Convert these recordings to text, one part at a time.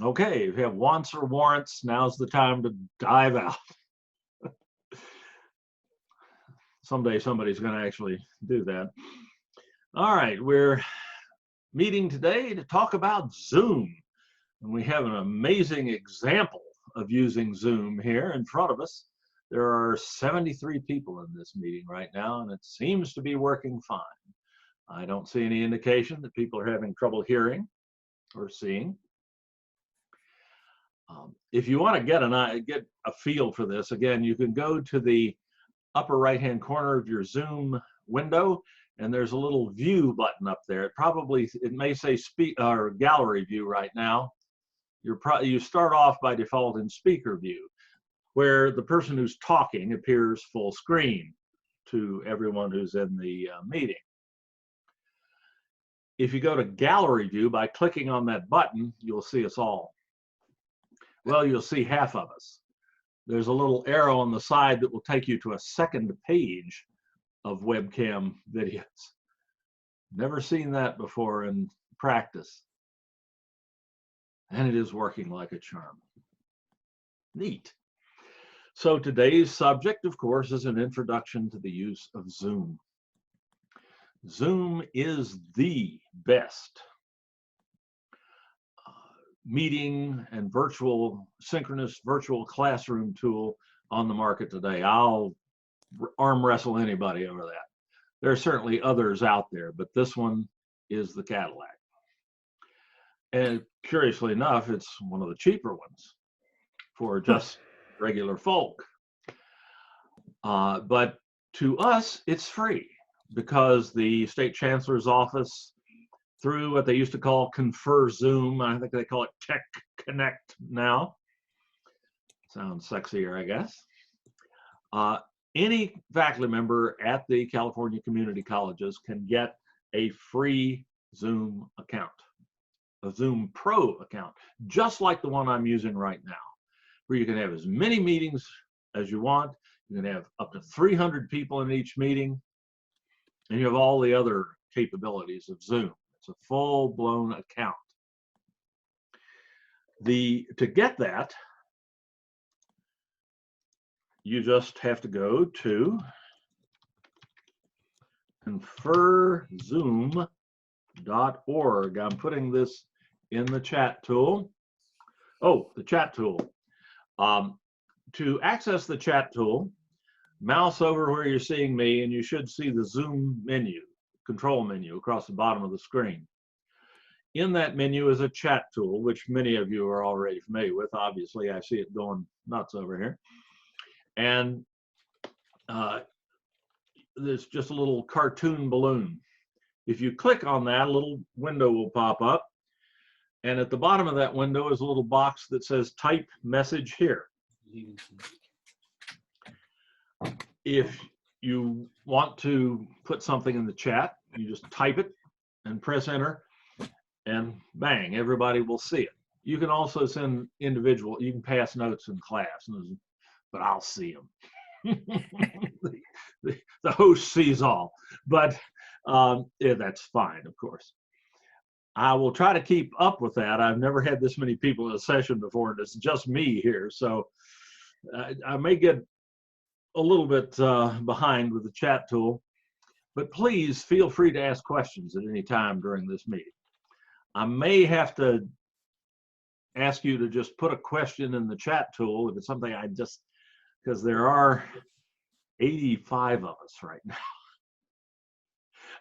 Okay, if you have wants or warrants, now's the time to dive out. Someday somebody's going to actually do that. All right, we're meeting today to talk about Zoom. And we have an amazing example of using Zoom here in front of us. There are 73 people in this meeting right now, and it seems to be working fine. I don't see any indication that people are having trouble hearing or seeing. If you want to get a feel for this, again, you can go to the upper right-hand corner of your Zoom window, and there's a little view button up there. It may say speak or gallery view right now. You start off by default in speaker view, where the person who's talking appears full screen to everyone who's in the meeting. If you go to gallery view by clicking on that button, you'll see us all. Well, you'll see half of us. There's a little arrow on the side that will take you to a second page of webcam videos. Never seen that before in practice. And it is working like a charm. Neat. So today's subject, of course, is an introduction to the use of Zoom. Zoom is the best meeting and synchronous virtual classroom tool on the market today. I'll arm wrestle anybody over that. There are certainly others out there, but this one is the Cadillac. And curiously enough, it's one of the cheaper ones for just regular folk. But to us, it's free because the state chancellor's office, through what they used to call Confer Zoom, I think they call it Tech Connect now. Sounds sexier, I guess. Any faculty member at the California community colleges can get a free Zoom account, a Zoom Pro account, just like the one I'm using right now, where you can have as many meetings as you want. You can have up to 300 people in each meeting, and you have all the other capabilities of Zoom. It's a full-blown account. To get that, you just have to go to conferzoom.org. I'm putting this in the chat tool. Oh, the chat tool. To access the chat tool, mouse over where you're seeing me, and you should see the Zoom menu, control menu across the bottom of the screen. In that menu is a chat tool, which many of you are already familiar with. Obviously, I see it going nuts over here. And there's just a little cartoon balloon. If you click on that, a little window will pop up. And at the bottom of that window is a little box that says type message here. If you want to put something in the chat, you just type it and press enter, and bang, everybody will see it. You can also send you can pass notes in class, but I'll see them. the host sees all, but yeah, that's fine, of course. I will try to keep up with that. I've never had this many people in a session before, and it's just me here, so I may get a little bit behind with the chat tool, but please feel free to ask questions at any time during this meeting. I may have to ask you to just put a question in the chat tool if it's something because there are 85 of us right now.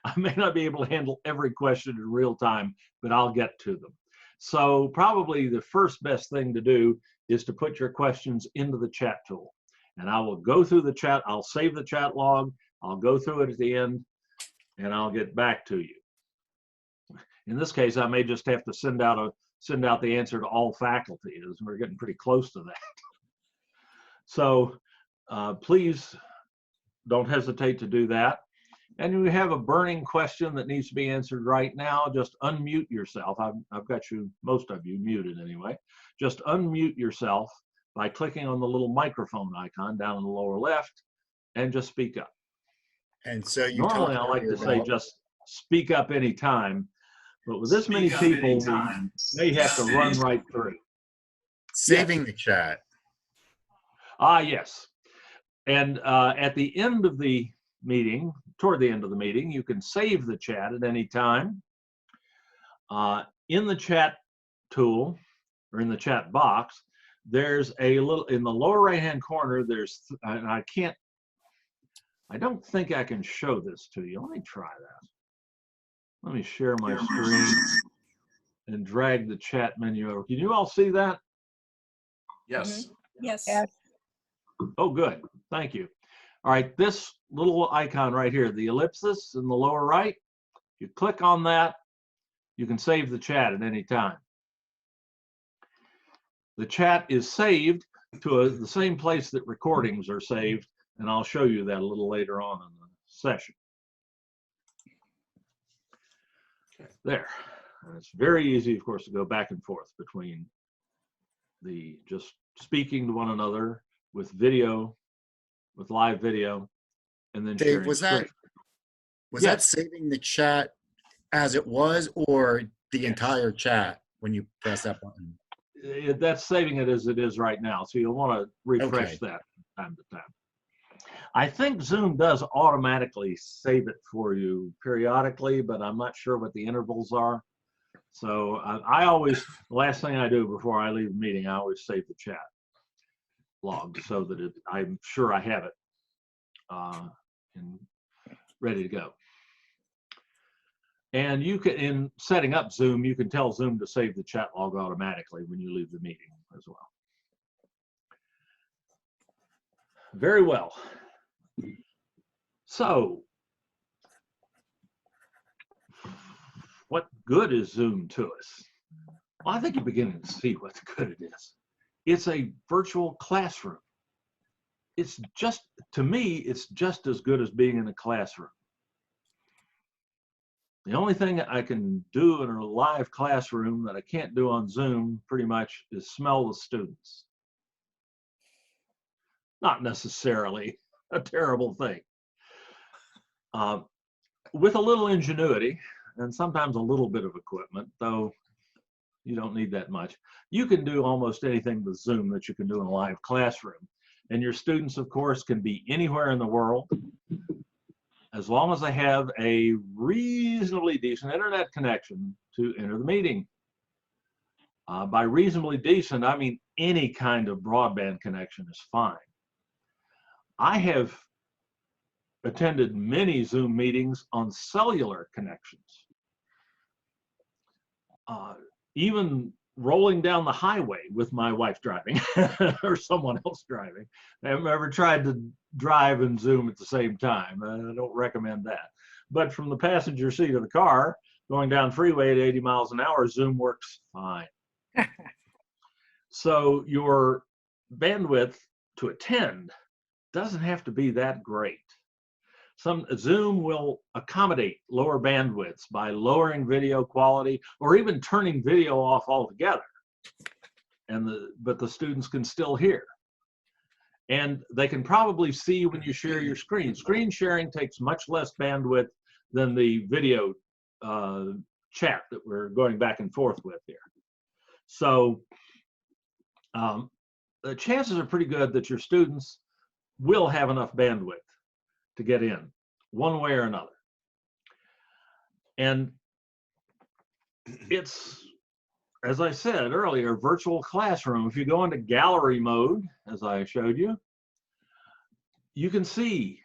I may not be able to handle every question in real time, but I'll get to them. So probably the first best thing to do is to put your questions into the chat tool. And I will go through the chat. I'll save the chat log. I'll go through it at the end, and I'll get back to you. In this case, I may just have to send out the answer to all faculty, as we're getting pretty close to that. So please don't hesitate to do that. And if you have a burning question that needs to be answered right now, just unmute yourself. I've got most of you muted anyway. Just unmute yourself by clicking on the little microphone icon down in the lower left and just speak up. And so normally I like to say just speak up anytime, But with this many people, we may have to run right through. Saving the chat. Ah, yes. And at the end of the meeting, toward the end of the meeting, you can save the chat at any time. In the chat tool, or in the chat box, there's a little, in the lower right-hand corner, there's, and I don't think I can show this to you. Let me try that. Let me share my screen and drag the chat menu over. Can you all see that? Yes. Yes. Oh, good. Thank you. All right, this little icon right here, the ellipsis in the lower right, you click on that, you can save the chat at any time. The chat is saved to the same place that recordings are saved, and I'll show you that a little later on in the session. There. And it's very easy, of course, to go back and forth between the just speaking to one another with video, with live video, and then Dave, sharing was screen. that saving the chat as it was, or the entire chat when you press that button? That's saving it as it is right now, so you'll want to refresh that from time to time. I think Zoom does automatically save it for you periodically, but I'm not sure what the intervals are. So I always, the last thing I do before I leave the meeting, I always save the chat log so that I'm sure I have it and ready to go. And you can, in setting up Zoom, you can tell Zoom to save the chat log automatically when you leave the meeting as well. Very well. So, what good is Zoom to us? Well, I think you're beginning to see what good it is. It's a virtual classroom. It's just, to me, it's just as good as being in a classroom. The only thing I can do in a live classroom that I can't do on Zoom pretty much is smell the students. Not necessarily a terrible thing. With a little ingenuity and sometimes a little bit of equipment, though you don't need that much, you can do almost anything with Zoom that you can do in a live classroom. And your students, of course, can be anywhere in the world as long as they have a reasonably decent internet connection to enter the meeting. By reasonably decent, I mean any kind of broadband connection is fine. I have attended many Zoom meetings on cellular connections. Even rolling down the highway with my wife driving or someone else driving. I've never tried to drive and Zoom at the same time. I don't recommend that. But from the passenger seat of the car, going down freeway at 80 miles an hour, Zoom works fine. So your bandwidth to attend doesn't have to be that great. Zoom will accommodate lower bandwidths by lowering video quality or even turning video off altogether. But the students can still hear. And they can probably see when you share your screen. Screen sharing takes much less bandwidth than the video chat that we're going back and forth with here. So the chances are pretty good that your students will have enough bandwidth to get in one way or another. And it's, as I said earlier, virtual classroom. If you go into gallery mode, as I showed you, you can see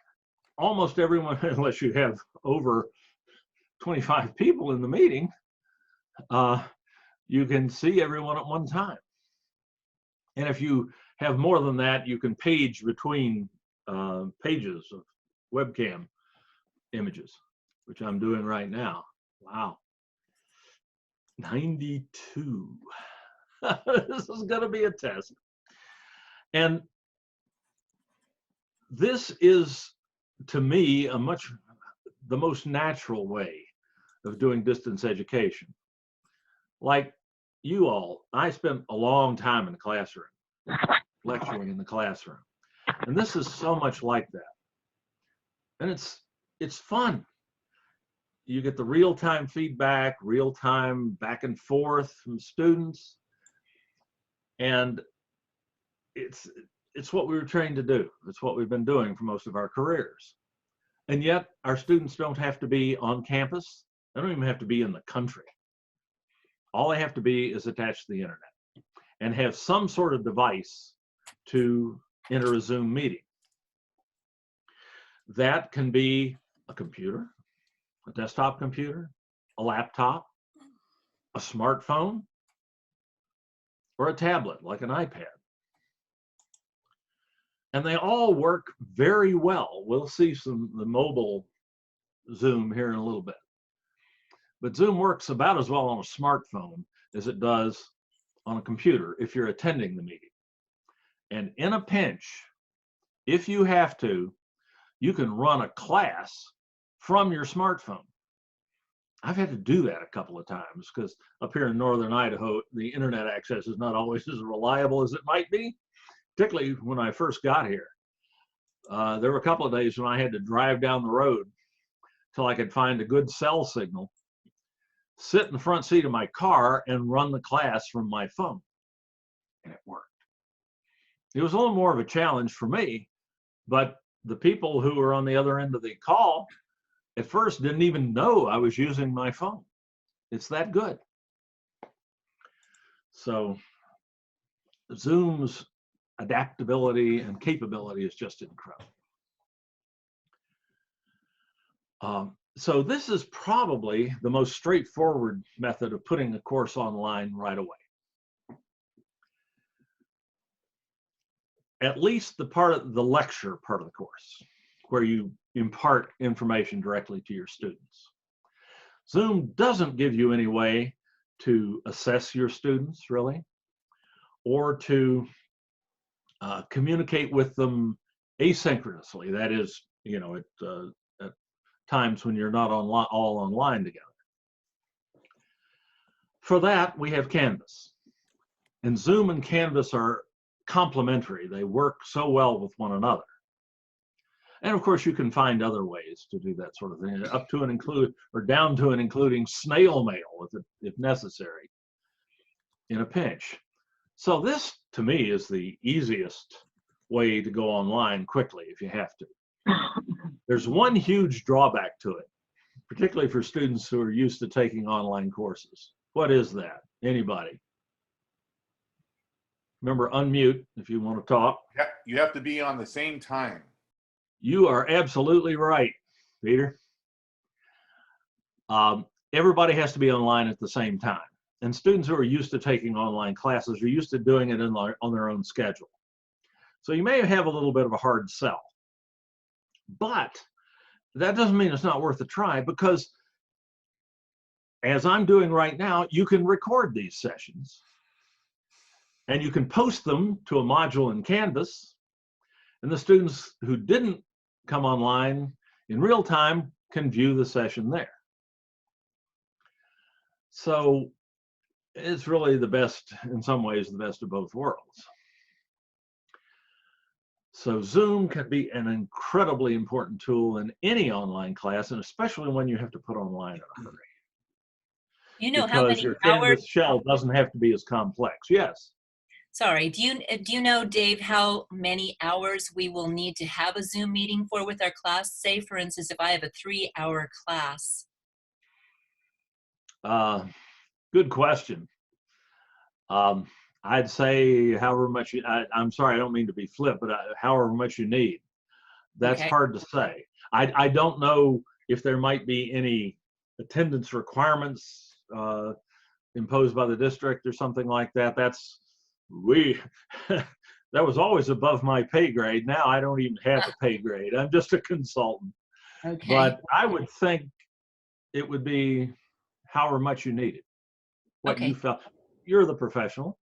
almost everyone, unless you have over 25 people in the meeting, you can see everyone at one time. And if you have more than that, you can page between pages of webcam images, which I'm doing right now. Wow. 92. This is going to be a test. And this is, to me, the most natural way of doing distance education. Like you all, I spent a long time in the classroom, lecturing in the classroom. And this is so much like that. And it's fun. you get the real-time feedback, real-time back and forth from students, and it's what we were trained to do. It's what we've been doing for most of our careers. And yet our students don't have to be on campus. They don't even have to be in the country. All they have to be is attached to the internet and have some sort of device to enter a Zoom meeting. That can be a computer, a desktop computer, a laptop, a smartphone, or a tablet like an iPad. And they all work very well. We'll see the mobile Zoom here in a little bit. But Zoom works about as well on a smartphone as it does on a computer if you're attending the meeting. And in a pinch, if you have to, you can run a class from your smartphone. I've had to do that a couple of times because up here in northern Idaho, the internet access is not always as reliable as it might be, particularly when I first got here. There were a couple of days when I had to drive down the road till I could find a good cell signal, sit in the front seat of my car and run the class from my phone. And it worked. It was a little more of a challenge for me, but the people who were on the other end of the call at first didn't even know I was using my phone. It's that good. So Zoom's adaptability and capability is just incredible. So this is probably the most straightforward method of putting a course online right away. At least the part of the lecture part of the course, where you impart information directly to your students. Zoom doesn't give you any way to assess your students, really, or to communicate with them asynchronously. That is, you know, at times when you're not all online together. For that, we have Canvas. And Zoom and Canvas are complementary. They work so well with one another. And of course, you can find other ways to do that sort of thing, up to and include, or down to and including snail mail if necessary, in a pinch. So this, to me, is the easiest way to go online quickly if you have to. There's one huge drawback to it, particularly for students who are used to taking online courses. What is that? Anybody? Remember, unmute if you want to talk. Yeah, you have to be on the same time. You are absolutely right, Peter. Everybody has to be online at the same time. And students who are used to taking online classes are used to doing it on their own schedule. So you may have a little bit of a hard sell. But that doesn't mean it's not worth a try, because as I'm doing right now, you can record these sessions and you can post them to a module in Canvas, and the students who didn't come online in real time can view the session there. So it's really the best, in some ways, the best of both worlds. So Zoom can be an incredibly important tool in any online class, and especially when you have to put online in a hurry. You know because how many your hours? Canvas shell doesn't have to be as complex. Yes. Sorry, do you know, Dave, how many hours we will need to have a Zoom meeting for with our class? Say, for instance, if I have a 3-hour class. Good question. I'd say however much I'm sorry, I don't mean to be flip, but however much you need. That's Okay. hard to say. I don't know if there might be any attendance requirements imposed by the district or something like that. That was always above my pay grade. Now I don't even have a pay grade. I'm just a consultant. Okay. But I would think it would be however much you needed. What you felt. You're the professional.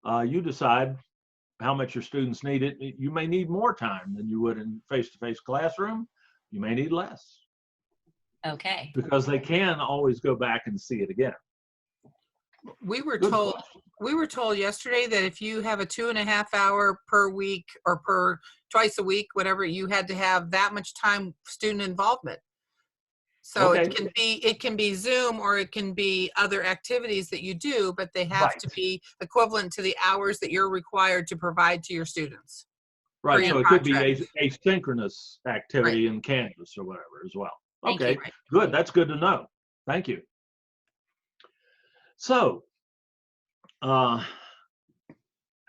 You decide how much your students need it. You may need more time than you would in face-to-face classroom. You may need less. Okay. Because they can always go back and see it again. We were Good told question. we were told yesterday that if you have a 2.5 hour per week or twice a week, whatever, you had to have that much time student involvement. So Okay. it can be Zoom or it can be other activities that you do, but they have Right. to be equivalent to the hours that you're required to provide to your students. Right, your so it could be contract. a synchronous activity in Canvas or whatever as well. Thank you. Okay, good. That's good to know. Thank you. So, how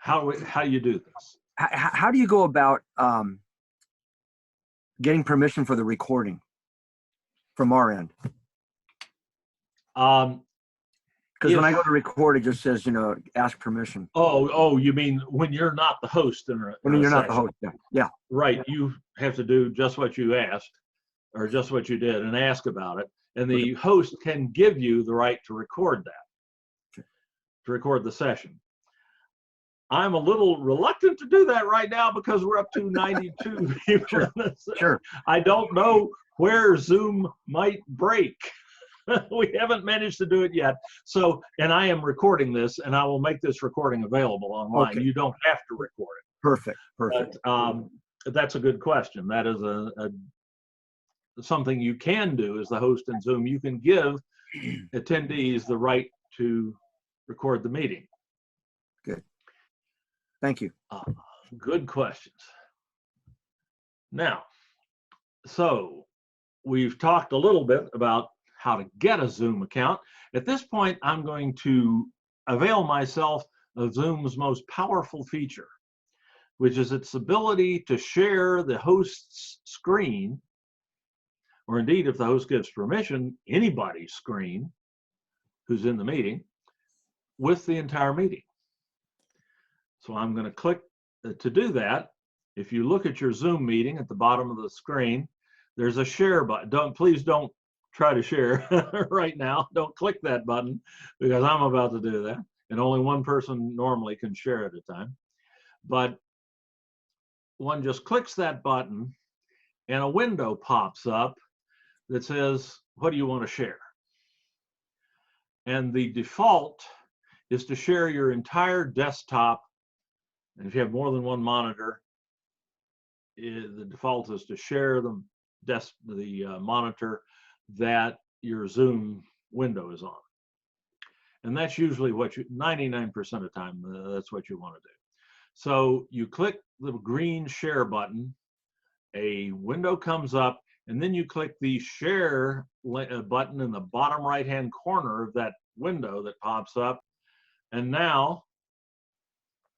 do you do this? How do you go about getting permission for the recording from our end? Because when I go to record, it just says, ask permission. Oh, you mean when you're not the host in I mean, you're not the session. host. Yeah. Right, you have to do just what you asked, or just what you did, and ask about it. And the host can give you the right to record that, to record the session. I'm a little reluctant to do that right now because we're up to 92 people. Sure. I don't know where Zoom might break. We haven't managed to do it yet. So, and I am recording this, and I will make this recording available online. Okay. You don't have to record it. Perfect. But that's a good question. That is something you can do as the host in Zoom. You can give attendees the right to record the meeting. Good. Thank you. Good questions. Now, so we've talked a little bit about how to get a Zoom account. At this point, I'm going to avail myself of Zoom's most powerful feature, which is its ability to share the host's screen, or indeed, if the host gives permission, anybody's screen who's in the meeting, with the entire meeting. So I'm going to click to do that. If you look at your Zoom meeting at the bottom of the screen, there's a share button. Please don't try to share right now. Don't click that button because I'm about to do that. And only one person normally can share at a time. But one just clicks that button and a window pops up that says, what do you want to share? And the default is to share your entire desktop. And if you have more than one monitor, the default is to share the monitor that your Zoom window is on. And that's usually what 99% of the time, that's what you want to do. So you click the green share button, a window comes up, and then you click the share button in the bottom right-hand corner of that window that pops up. And now,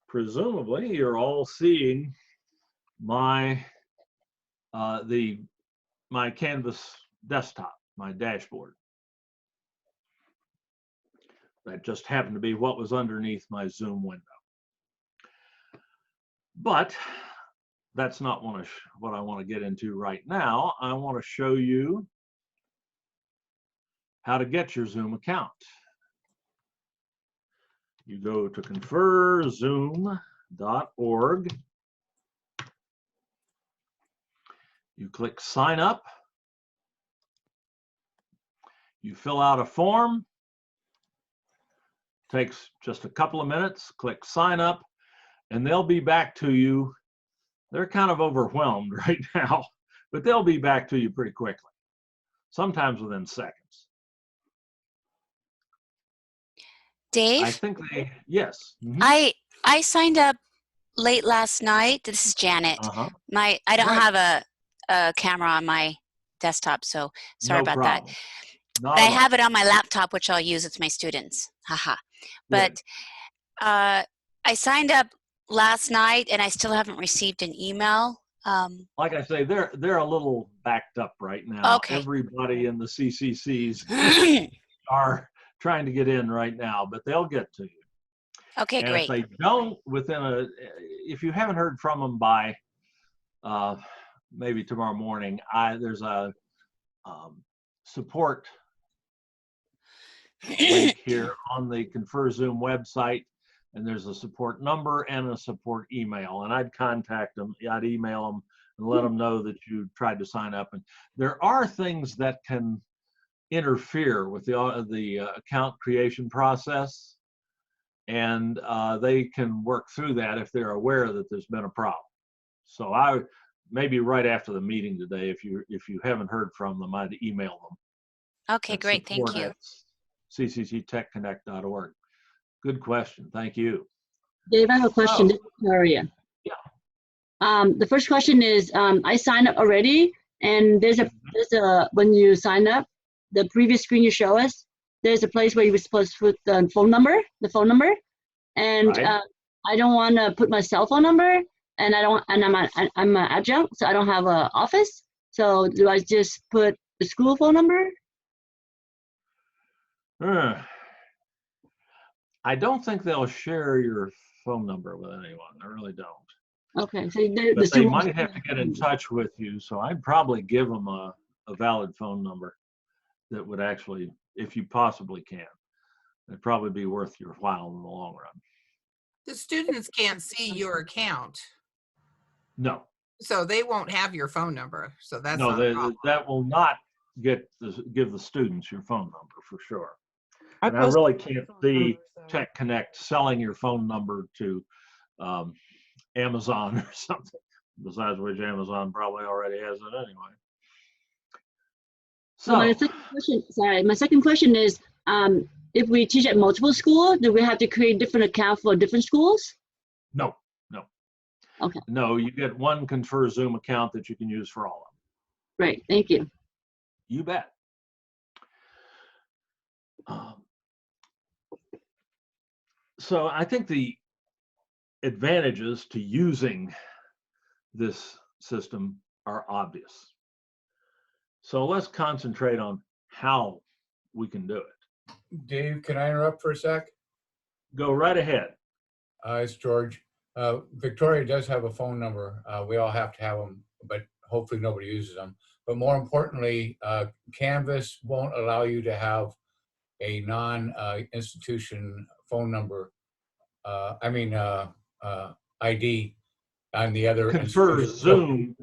presumably, you're all seeing my my Canvas desktop, my dashboard. That just happened to be what was underneath my Zoom window. But that's not what I want to get into right now. I want to show you how to get your Zoom account. You go to conferzoom.org. You click sign up. You fill out a form. Takes just a couple of minutes. Click sign up, and they'll be back to you. They're kind of overwhelmed right now, but they'll be back to you pretty quickly, sometimes within seconds. Dave? I think yes. Mm-hmm. I signed up late last night. This is Janet. I don't have a camera on my desktop, so sorry about that. But I have it on my laptop, which I'll use with my students. Haha. But I signed up last night, and I still haven't received an email. Like I say, they're a little backed up right now. Okay. Everybody in the CCCs are trying to get in right now, but they'll get to you. Okay, and great. If they don't, if you haven't heard from them by maybe tomorrow morning, there's a support link here on the Confer Zoom website, and there's a support number and a support email. And I'd contact them, I'd email them and let them know that you tried to sign up. And there are things that can interfere with the account creation process, and they can work through that if they're aware that there's been a problem. So maybe right after the meeting today, if you haven't heard from them, I'd email them Okay, great. Thank you. ccctechconnect.org. Good question. Thank you. Dave, I have a question. Oh. This is Victoria. Yeah. The first question is, I signed up already, and there's a when you sign up, the previous screen you show us, there's a place where you were supposed to put the phone number, and Right. I don't want to put my cell phone number, and I'm an adjunct, so I don't have an office. So do I just put the school phone number? I don't think they'll share your phone number with anyone. I really don't. Okay, so But they might have to get in touch with you, so I'd probably give them a valid phone number that would actually, if you possibly can, it'd probably be worth your while in the long run. The students can't see your account, No, so they won't have your phone number. So that's no, not a problem. that will not give the students your phone number for sure. I And I really can't see Tech Connect selling your phone number to Amazon or something, besides which Amazon probably already has it anyway. So my second question is, if we teach at multiple schools, do we have to create different account for different schools? no. Okay. No, you get one Confer Zoom account that you can use for all of them. Great, thank you. You bet. So I think the advantages to using this system are obvious. So let's concentrate on how we can do it. Dave, can I interrupt for a sec? Go right ahead. It's George. Victoria does have a phone number. We all have to have them, but hopefully nobody uses them. But more importantly, Canvas won't allow you to have a non-institution phone number. ID on the other. Confer Zoom.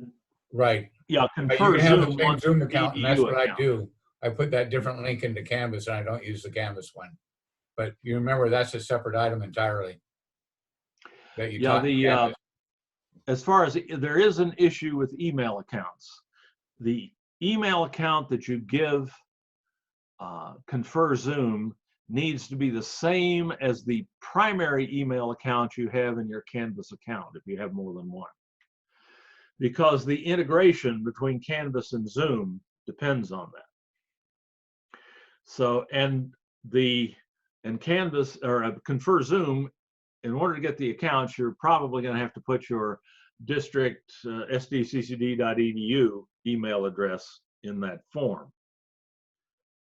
Right. Yeah, Confer you can have Zoom. the same Zoom account, and that's what account. I do. I put that different link into Canvas, and I don't use the Canvas one. But you remember, that's a separate item entirely. That you as far as there is an issue with email accounts, the email account that you give Confer Zoom needs to be the same as the primary email account you have in your Canvas account if you have more than one, because the integration between Canvas and Zoom depends on that. So and Canvas or Confer Zoom, in order to get the accounts, you're probably going to have to put your district sdccd.edu email address in that form.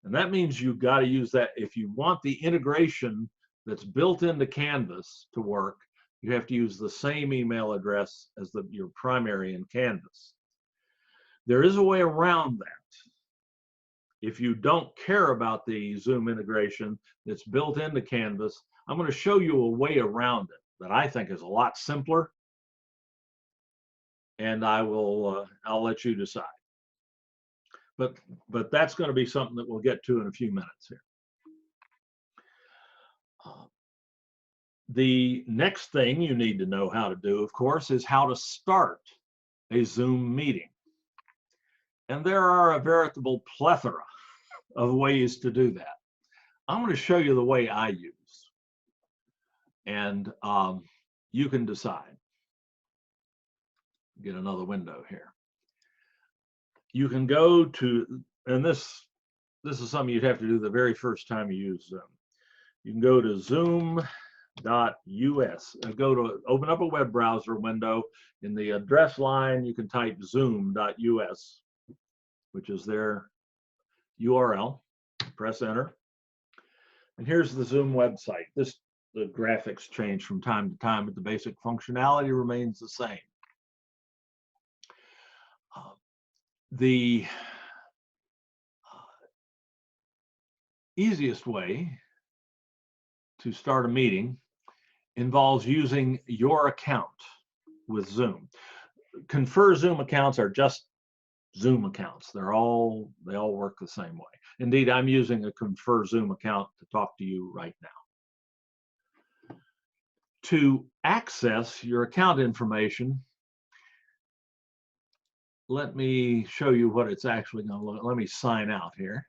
And that means you've got to use that. If you want the integration that's built into Canvas to work, you have to use the same email address as your primary in Canvas. There is a way around that. If you don't care about the Zoom integration that's built into Canvas, I'm going to show you a way around it that I think is a lot simpler. And I'll let you decide. But that's going to be something that we'll get to in a few minutes here. The next thing you need to know how to do, of course, is how to start a Zoom meeting. And there are a veritable plethora of ways to do that. I'm going to show you the way I use. And you can decide. Get another window here. You can go to, and this is something you'd have to do the very first time you use Zoom. You can go to zoom.us. Open up a web browser window. In the address line, you can type zoom.us, which is their URL. Press enter. And here's the Zoom website. The graphics change from time to time, but the basic functionality remains the same. The easiest way to start a meeting involves using your account with Zoom. Confer Zoom accounts are just Zoom accounts. They all work the same way. Indeed, I'm using a Confer Zoom account to talk to you right now. To access your account information, let me show you what it's actually going to look like. Let me sign out here.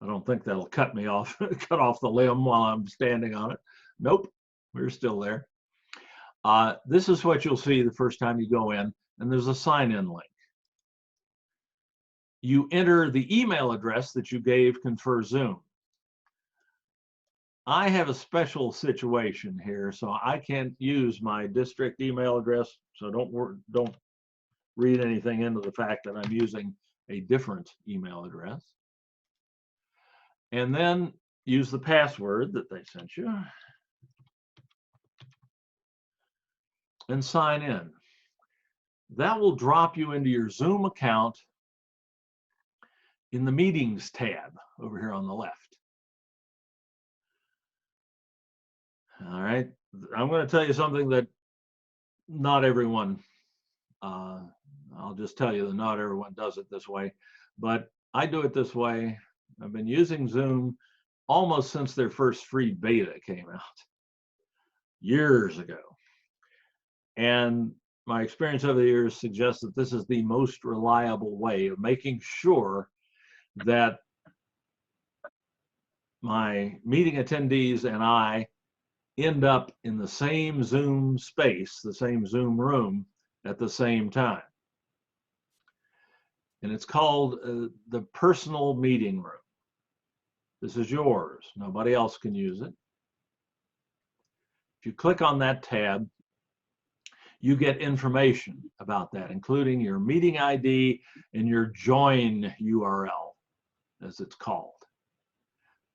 I don't think that'll cut me off, cut off the limb while I'm standing on it. Nope, we're still there. This is what you'll see the first time you go in, and there's a sign-in link. You enter the email address that you gave Confer Zoom. I have a special situation here, so I can't use my district email address, so don't read anything into the fact that I'm using a different email address. And then use the password that they sent you and sign in. That will drop you into your Zoom account in the Meetings tab over here on the left. All right, I'm going to tell you something that not everyone, I'll just tell you that not everyone does it this way, but I do it this way. I've been using Zoom almost since their first free beta came out years ago. And my experience over the years suggests that this is the most reliable way of making sure that my meeting attendees and I end up in the same Zoom space, the same Zoom room at the same time. And it's called the personal meeting room. This is yours. Nobody else can use it. If you click on that tab, you get information about that, including your meeting ID and your join URL, as it's called.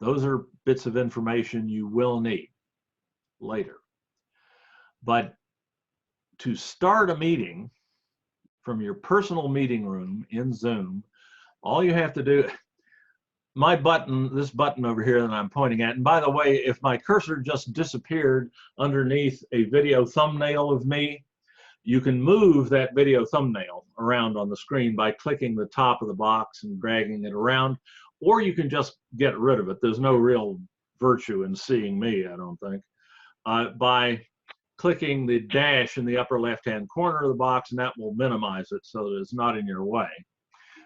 Those are bits of information you will need later. But to start a meeting from your personal meeting room in Zoom, all you have to do, my button, this button over here that I'm pointing at, and by the way, if my cursor just disappeared underneath a video thumbnail of me, you can move that video thumbnail around on the screen by clicking the top of the box and dragging it around, or you can just get rid of it. There's no real virtue in seeing me, I don't think. By clicking the dash in the upper left-hand corner of the box, and that will minimize it so that it's not in your way.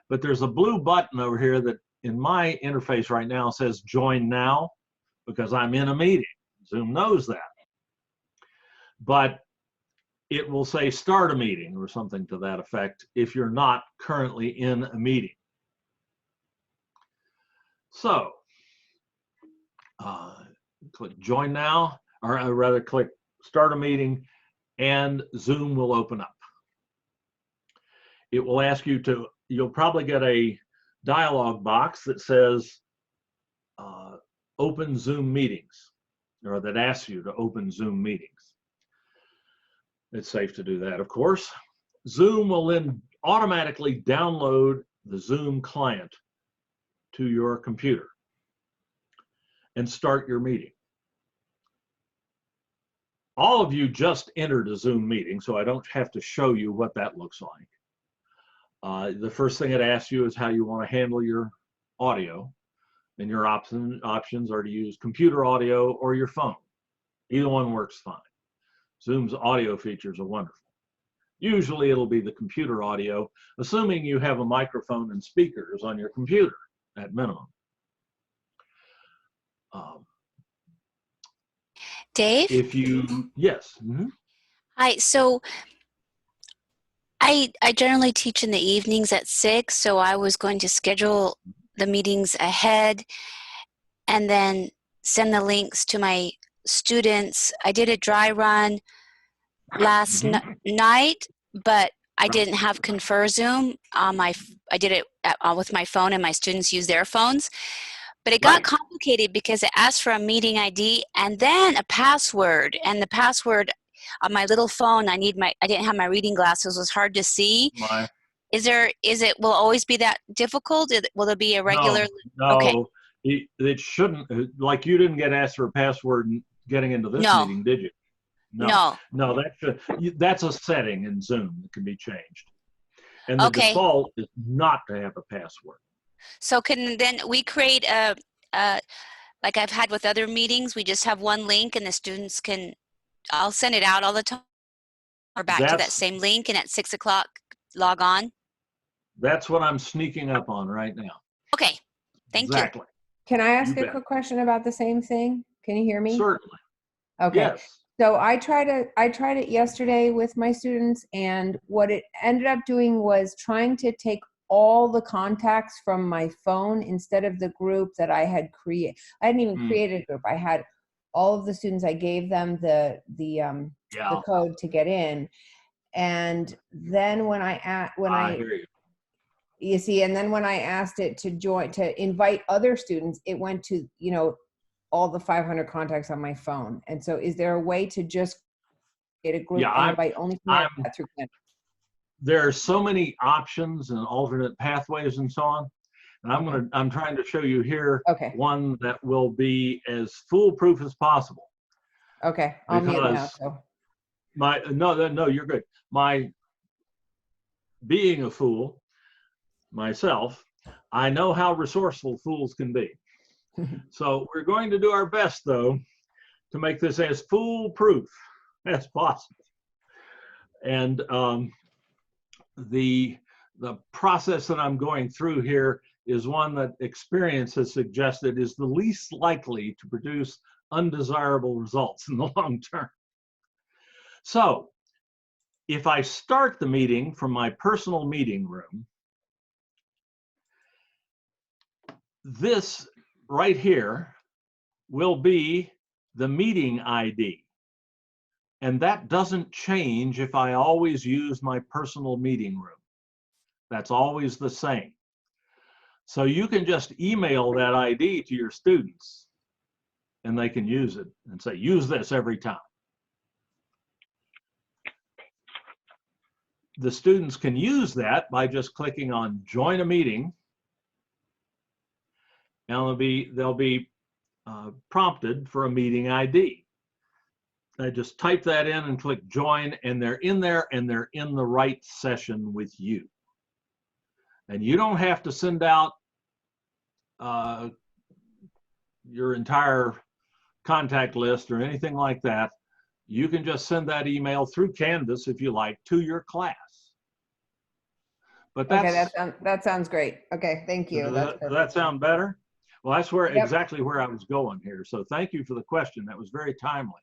But there's a blue button over here that in my interface right now says join now, because I'm in a meeting. Zoom knows that. But it will say start a meeting or something to that effect if you're not currently in a meeting. So click join now, or rather click start a meeting, and Zoom will open up. It will ask you to, you'll probably get a dialog box that says open Zoom meetings, or that asks you to open Zoom meetings. It's safe to do that, of course. Zoom will then automatically download the Zoom client to your computer and start your meeting. All of you just entered a Zoom meeting, so I don't have to show you what that looks like. The first thing it asks you is how you want to handle your audio, and your options are to use computer audio or your phone. Either one works fine. Zoom's audio features are wonderful. Usually it'll be the computer audio, assuming you have a microphone and speakers on your computer at minimum. Dave? If you, yes. Mm-hmm. Hi, so I generally teach in the evenings at 6, so I was going to schedule the meetings ahead and then send the links to my students. I did a dry run last night, but I didn't have Confer Zoom on my, I did it with my phone, and my students use their phones. But it got complicated because it asked for a meeting ID and then a password. And the password on my little phone, I didn't have my reading glasses, it was hard to see. Is it will always be that difficult? Will there be a regular? No, okay. It shouldn't. Like, you didn't get asked for a password getting into this meeting, did you? No, that's a setting in Zoom that can be changed. And the default is not to have a password. So can then we create a like I've had with other meetings, we just have one link and the students can, I'll send it out all the time, or back to that same link, and at 6 o'clock log on? That's what I'm sneaking up on right now. Okay, thank you. Can I ask You a bet. quick question about the same thing? Can you hear me? Certainly. Okay. Yes. So I tried it yesterday with my students, and what it ended up doing was trying to take all the contacts from my phone instead of the group that I had created. I hadn't even created a group. I had all of the students. I gave them the code to get in, and then when I hear you. you see, and then when I asked it to join, to invite other students, it went to, all the 500 contacts on my phone. And so is there a way to just get a group and invite only through Canvas? There are so many options and alternate pathways and so on. And I'm trying to show you here one that will be as foolproof as possible. Okay, I'll mute now. So. No, you're good. My being a fool myself, I know how resourceful fools can be. So we're going to do our best, though, to make this as foolproof as possible. And the process that I'm going through here is one that experience has suggested is the least likely to produce undesirable results in the long term. So if I start the meeting from my personal meeting room, this right here will be the meeting ID. And that doesn't change if I always use my personal meeting room. That's always the same. So you can just email that ID to your students and they can use it and say, use this every time. The students can use that by just clicking on join a meeting, and they'll be prompted for a meeting ID. I just type that in and click join, and they're in there and they're in the right session with you. And you don't have to send out your entire contact list or anything like that. You can just send that email through Canvas, if you like, to your class. But that's, okay, that sounds great. Okay, thank you. Does that sound better? Well, that's exactly where I was going here. So thank you for the question. That was very timely.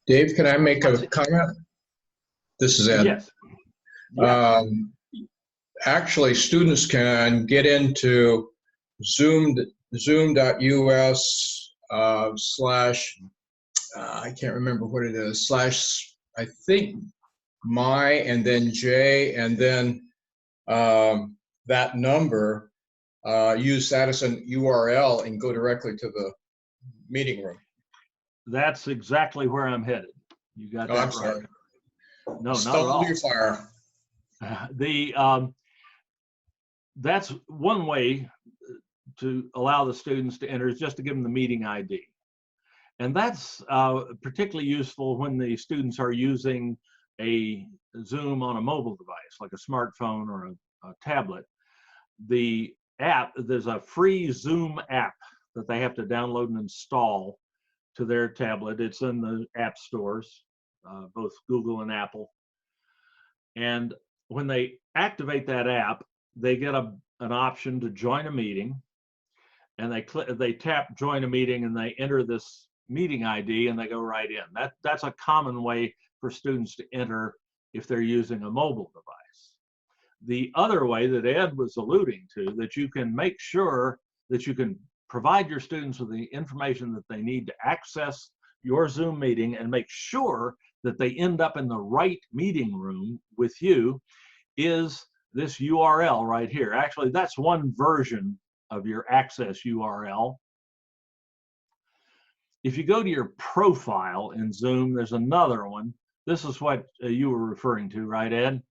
Dave, can I make a comment? This is Ed. Yes. Yes. Actually, students can get into zoom.us / I can't remember what it is, / I think my and then J and then that number, use that as an URL and go directly to the meeting room. That's exactly where I'm headed. You got that right. Sorry. No, not at all. Your fire. That's one way to allow the students to enter, is just to give them the meeting ID. And that's particularly useful when the students are using a Zoom on a mobile device, like a smartphone or a tablet. The app, there's a free Zoom app that they have to download and install to their tablet. It's in the app stores, both Google and Apple. And when they activate that app, they get an option to join a meeting, and they tap join a meeting and they enter this meeting ID and they go right in. That's a common way for students to enter if they're using a mobile device. The other way that Ed was alluding to, that you can make sure that you can provide your students with the information that they need to access your Zoom meeting and make sure that they end up in the right meeting room with you, is this URL right here. Actually, that's one version of your access URL. If you go to your profile in Zoom, there's another one. This is what you were referring to, right, Ed?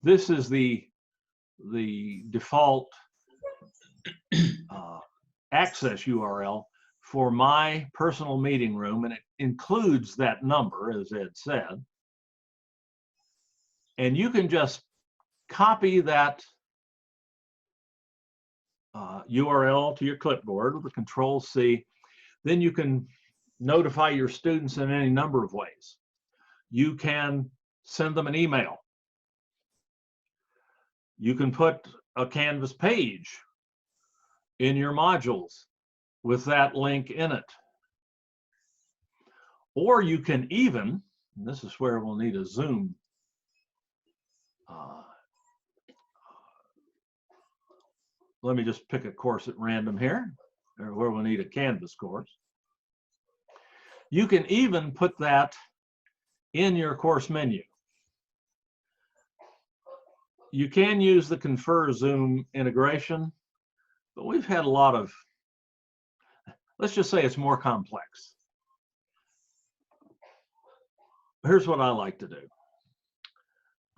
This is the default access URL for my personal meeting room, and it includes that number, as Ed said. And you can just copy that URL to your clipboard with a Control-C. Then you can notify your students in any number of ways. You can send them an email. You can put a Canvas page in your modules with that link in it. Or you can even, and this is where we'll need a Zoom let me just pick a course at random here, or where we'll need a Canvas course. You can even put that in your course menu. You can use the Confer Zoom integration, but we've had a lot of, let's just say it's more complex. Here's what I like to do.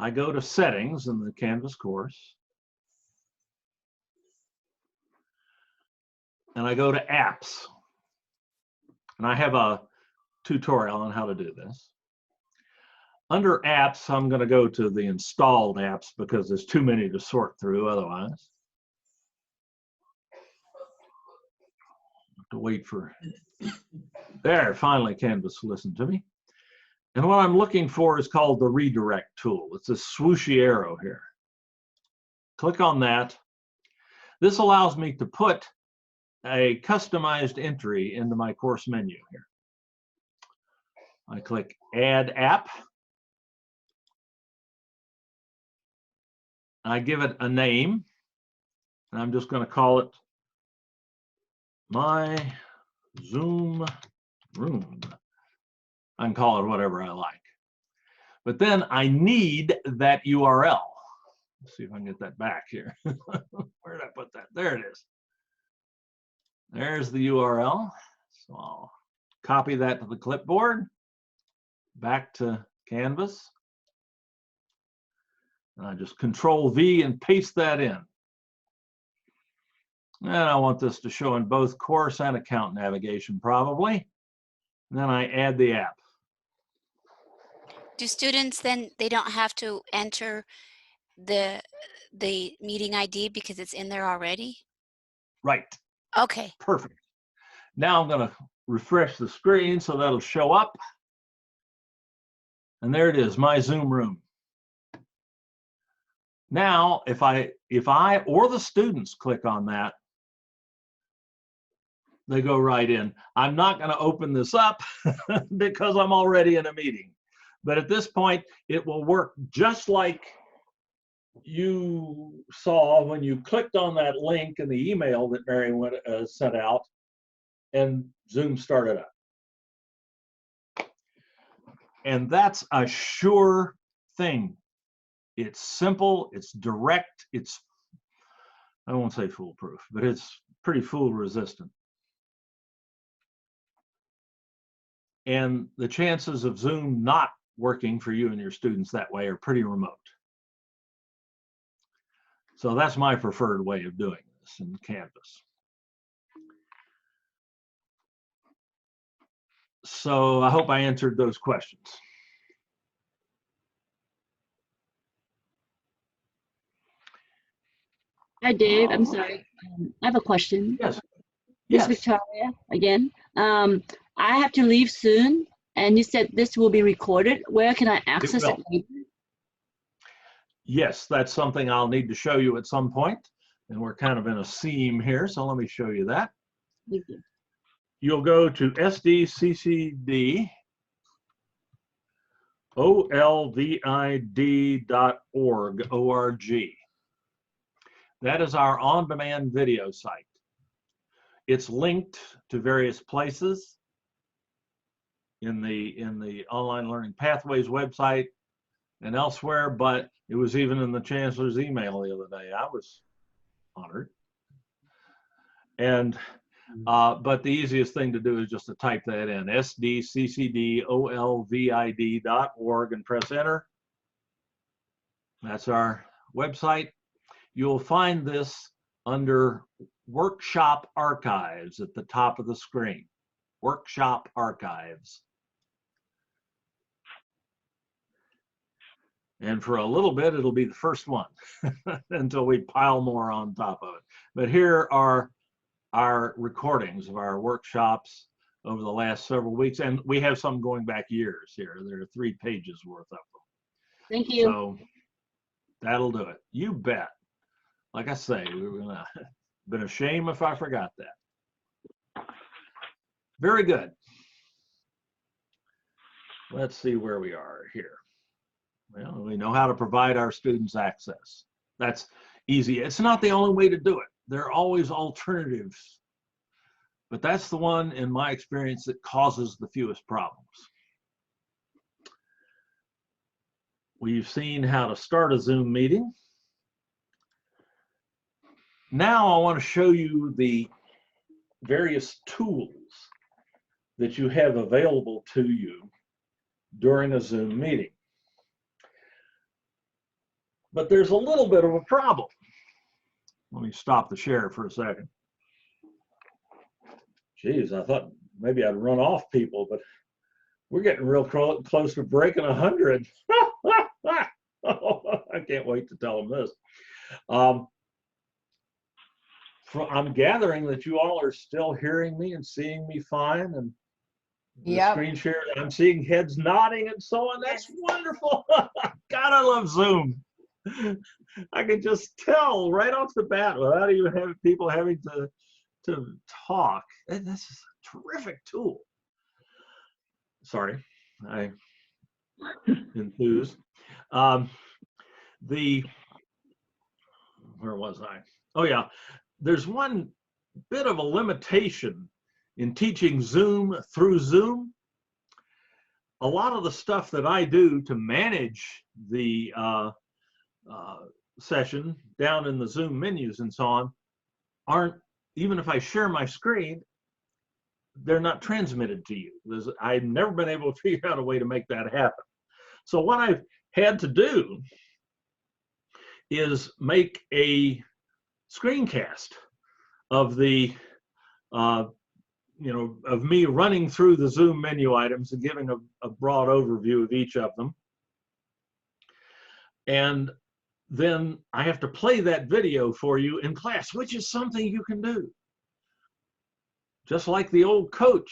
I go to Settings in the Canvas course, and I go to Apps. And I have a tutorial on how to do this. Under Apps, I'm going to go to the installed apps because there's too many to sort through otherwise. Have to wait for, there, finally Canvas listened to me. And what I'm looking for is called the redirect tool. It's a swooshy arrow here. Click on that. This allows me to put a customized entry into my course menu here. I click Add App. I give it a name, and I'm just going to call it My Zoom Room. I can call it whatever I like. But then I need that URL. Let's see if I can get that back here. Where did I put that? There it is. There's the URL. So I'll copy that to the clipboard, back to Canvas. And I just Control V and paste that in. And I want this to show in both course and account navigation probably. And then I add the app. Do students then, they don't have to enter the meeting ID because it's in there already? Right. Okay. Perfect. Now I'm going to refresh the screen so that'll show up. And there it is, My Zoom Room. Now, if I or the students click on that, they go right in. I'm not going to open this up because I'm already in a meeting. But at this point, it will work just like you saw when you clicked on that link in the email that Mary sent out, and Zoom started up. And that's a sure thing. It's simple, it's direct, it's, I won't say foolproof, but it's pretty fool resistant. And the chances of Zoom not working for you and your students that way are pretty remote. So that's my preferred way of doing this in Canvas. So I hope I answered those questions. Hi, Dave. I'm sorry. I have a question. Yes. This is Victoria again. I have to leave soon, and you said this will be recorded. Where can I access it later? Yes, that's something I'll need to show you at some point. And we're kind of in a seam here, so let me show you that. Thank you. You'll go to sdccd olvid.org, O-R-G. That is our on-demand video site. It's linked to various places in the Online Learning Pathways website and elsewhere, but it was even in the Chancellor's email the other day. I was honored. And but the easiest thing to do is just to type that in, sdccdolvid.org, and press enter. That's our website. You'll find this under Workshop Archives at the top of the screen. Workshop Archives. And for a little bit, it'll be the first one until we pile more on top of it. But here are our recordings of our workshops over the last several weeks. And we have some going back years here. There are 3 pages worth of them. Thank you. So that'll do it. You bet. Like I say, we're gonna Been a shame if I forgot that. Very good. Let's see where we are here. Well, we know how to provide our students access. That's easy. It's not the only way to do it. There are always alternatives. But that's the one, in my experience, that causes the fewest problems. We've seen how to start a Zoom meeting. Now I want to show you the various tools that you have available to you during a Zoom meeting. But there's a little bit of a problem. Let me stop the share for a second. Geez, I thought maybe I'd run off people, but we're getting real close to breaking 100. I can't wait to tell them this. I'm gathering that you all are still hearing me and seeing me fine, and the screen share, I'm seeing heads nodding and so on. That's wonderful. God, I love Zoom. I can just tell right off the bat without even having people having to talk. And this is a terrific tool. Sorry, I enthused. Where was I? Oh yeah, there's one bit of a limitation in teaching Zoom through Zoom. A lot of the stuff that I do to manage the session down in the Zoom menus and so on aren't, even if I share my screen, they're not transmitted to you. I've never been able to figure out a way to make that happen. So what I've had to do is make a screencast of the, of me running through the Zoom menu items and giving a broad overview of each of them. And then I have to play that video for you in class, which is something you can do. Just like the old coach,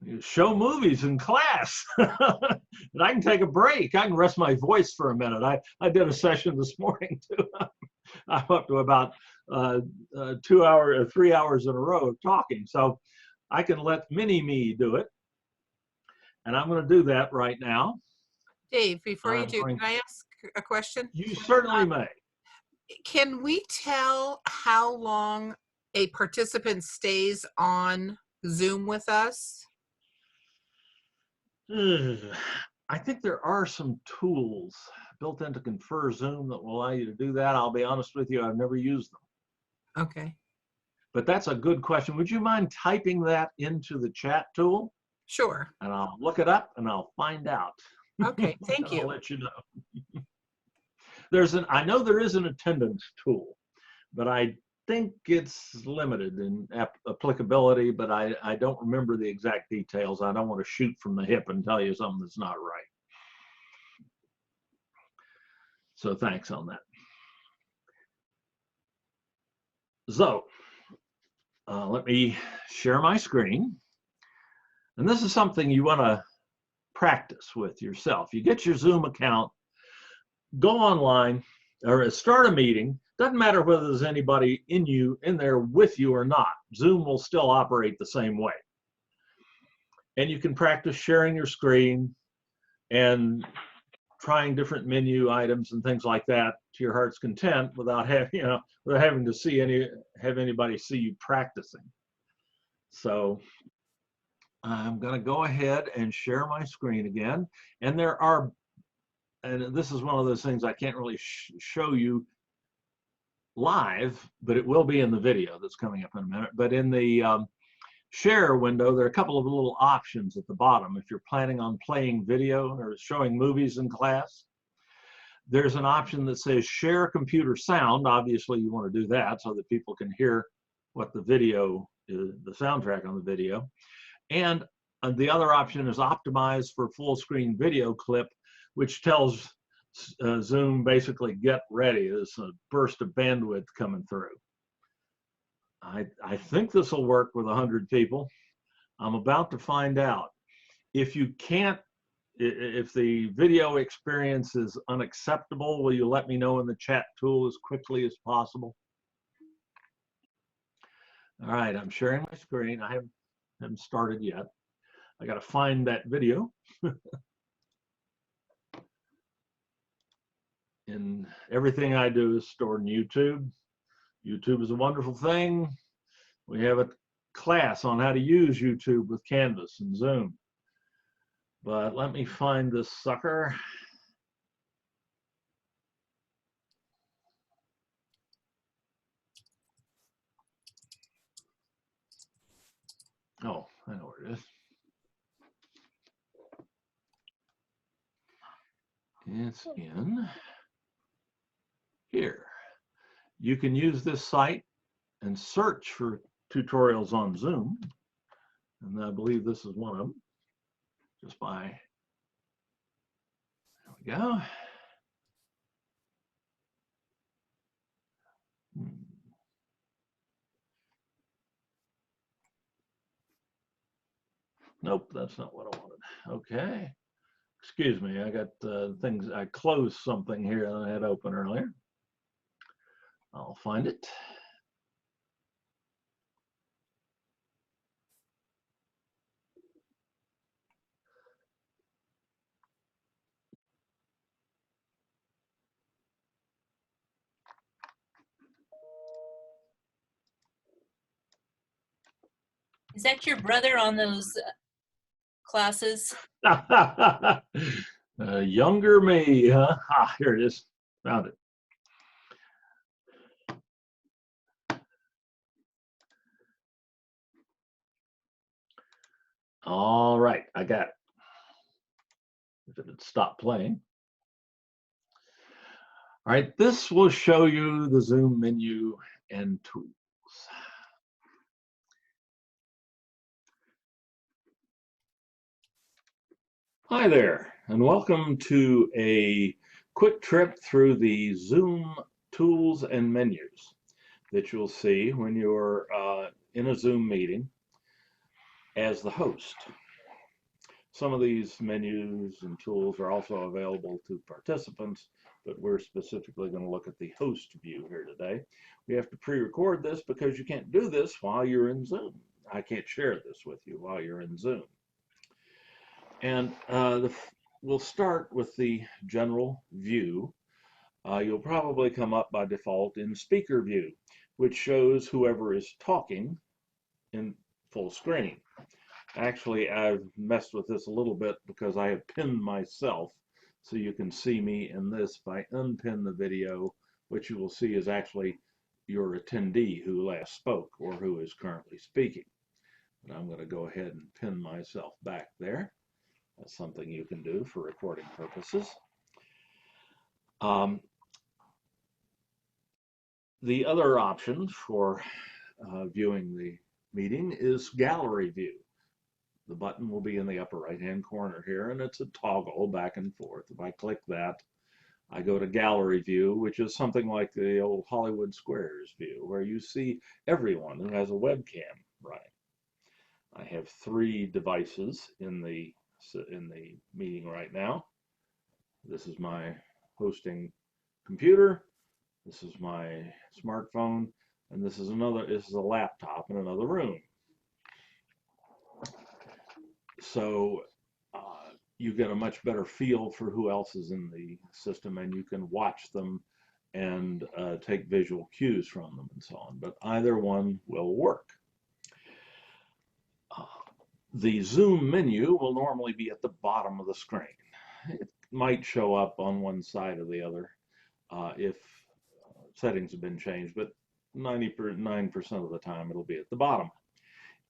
you show movies in class. And I can take a break. I can rest my voice for a minute. I did a session this morning too. I'm up to about 3 hours in a row of talking. So I can let mini-me do it. And I'm going to do that right now. Dave, before you do, can I ask a question? You certainly may. Can we tell how long a participant stays on Zoom with us? I think there are some tools built into Confer Zoom that will allow you to do that. I'll be honest with you, I've never used them. Okay. But that's a good question. Would you mind typing that into the chat tool? Sure. And I'll look it up and I'll find out. Okay, thank you. I'll let you know. I know there is an attendance tool, but I think it's limited in applicability, but I don't remember the exact details. I don't want to shoot from the hip and tell you something that's not right. So thanks on that. So let me share my screen. And this is something you want to practice with yourself. You get your Zoom account, go online, or start a meeting. Doesn't matter whether there's anybody in there with you or not. Zoom will still operate the same way. And you can practice sharing your screen and trying different menu items and things like that to your heart's content without having to have anybody see you practicing. So I'm going to go ahead and share my screen again. And this is one of those things I can't really show you live, but it will be in the video that's coming up in a minute. But in the share window, there are a couple of little options at the bottom. If you're planning on playing video or showing movies in class, there's an option that says share computer sound. Obviously, you want to do that so that people can hear what the video is, the soundtrack on the video. And the other option is optimize for full screen video clip, which tells Zoom basically get ready. There's a burst of bandwidth coming through. I think this will work with 100 people. I'm about to find out. If you can't, if the video experience is unacceptable, will you let me know in the chat tool as quickly as possible? All right, I'm sharing my screen. I haven't started yet. I got to find that video. And everything I do is stored in YouTube. YouTube is a wonderful thing. We have a class on how to use YouTube with Canvas and Zoom. But let me find this sucker. Oh, I know where it is. It's in here. You can use this site and search for tutorials on Zoom. And I believe this is one of them. Just by, there we go. Nope, that's not what I wanted. Okay. Excuse me, I got things, I closed something here that I had open earlier. I'll find it. Is that your brother on those classes? Younger me, huh? Ah, here it is. Found it. All right, I got it. If it had stopped playing. All right, this will show you the Zoom menu and tools. Hi there, and welcome to a quick trip through the Zoom tools and menus that you'll see when you're in a Zoom meeting as the host. Some of these menus and tools are also available to participants, but we're specifically going to look at the host view here today. We have to pre-record this because you can't do this while you're in Zoom. I can't share this with you while you're in Zoom. And we'll start with the general view. You'll probably come up by default in speaker view, which shows whoever is talking in full screen. Actually, I've messed with this a little bit because I have pinned myself so you can see me in this. If I unpin the video, what you will see is actually your attendee who last spoke or who is currently speaking. And I'm going to go ahead and pin myself back there. That's something you can do for recording purposes. The other option for viewing the meeting is gallery view. The button will be in the upper right-hand corner here, and it's a toggle back and forth. If I click that, I go to gallery view, which is something like the old Hollywood Squares view, where you see everyone who has a webcam running. I have 3 devices in the meeting right now. This is my hosting computer. This is my smartphone, and this is a laptop in another room. So you get a much better feel for who else is in the system, and you can watch them and take visual cues from them and so on. But either one will work. The Zoom menu will normally be at the bottom of the screen. It might show up on one side or the other if settings have been changed, but 99% of the time it'll be at the bottom.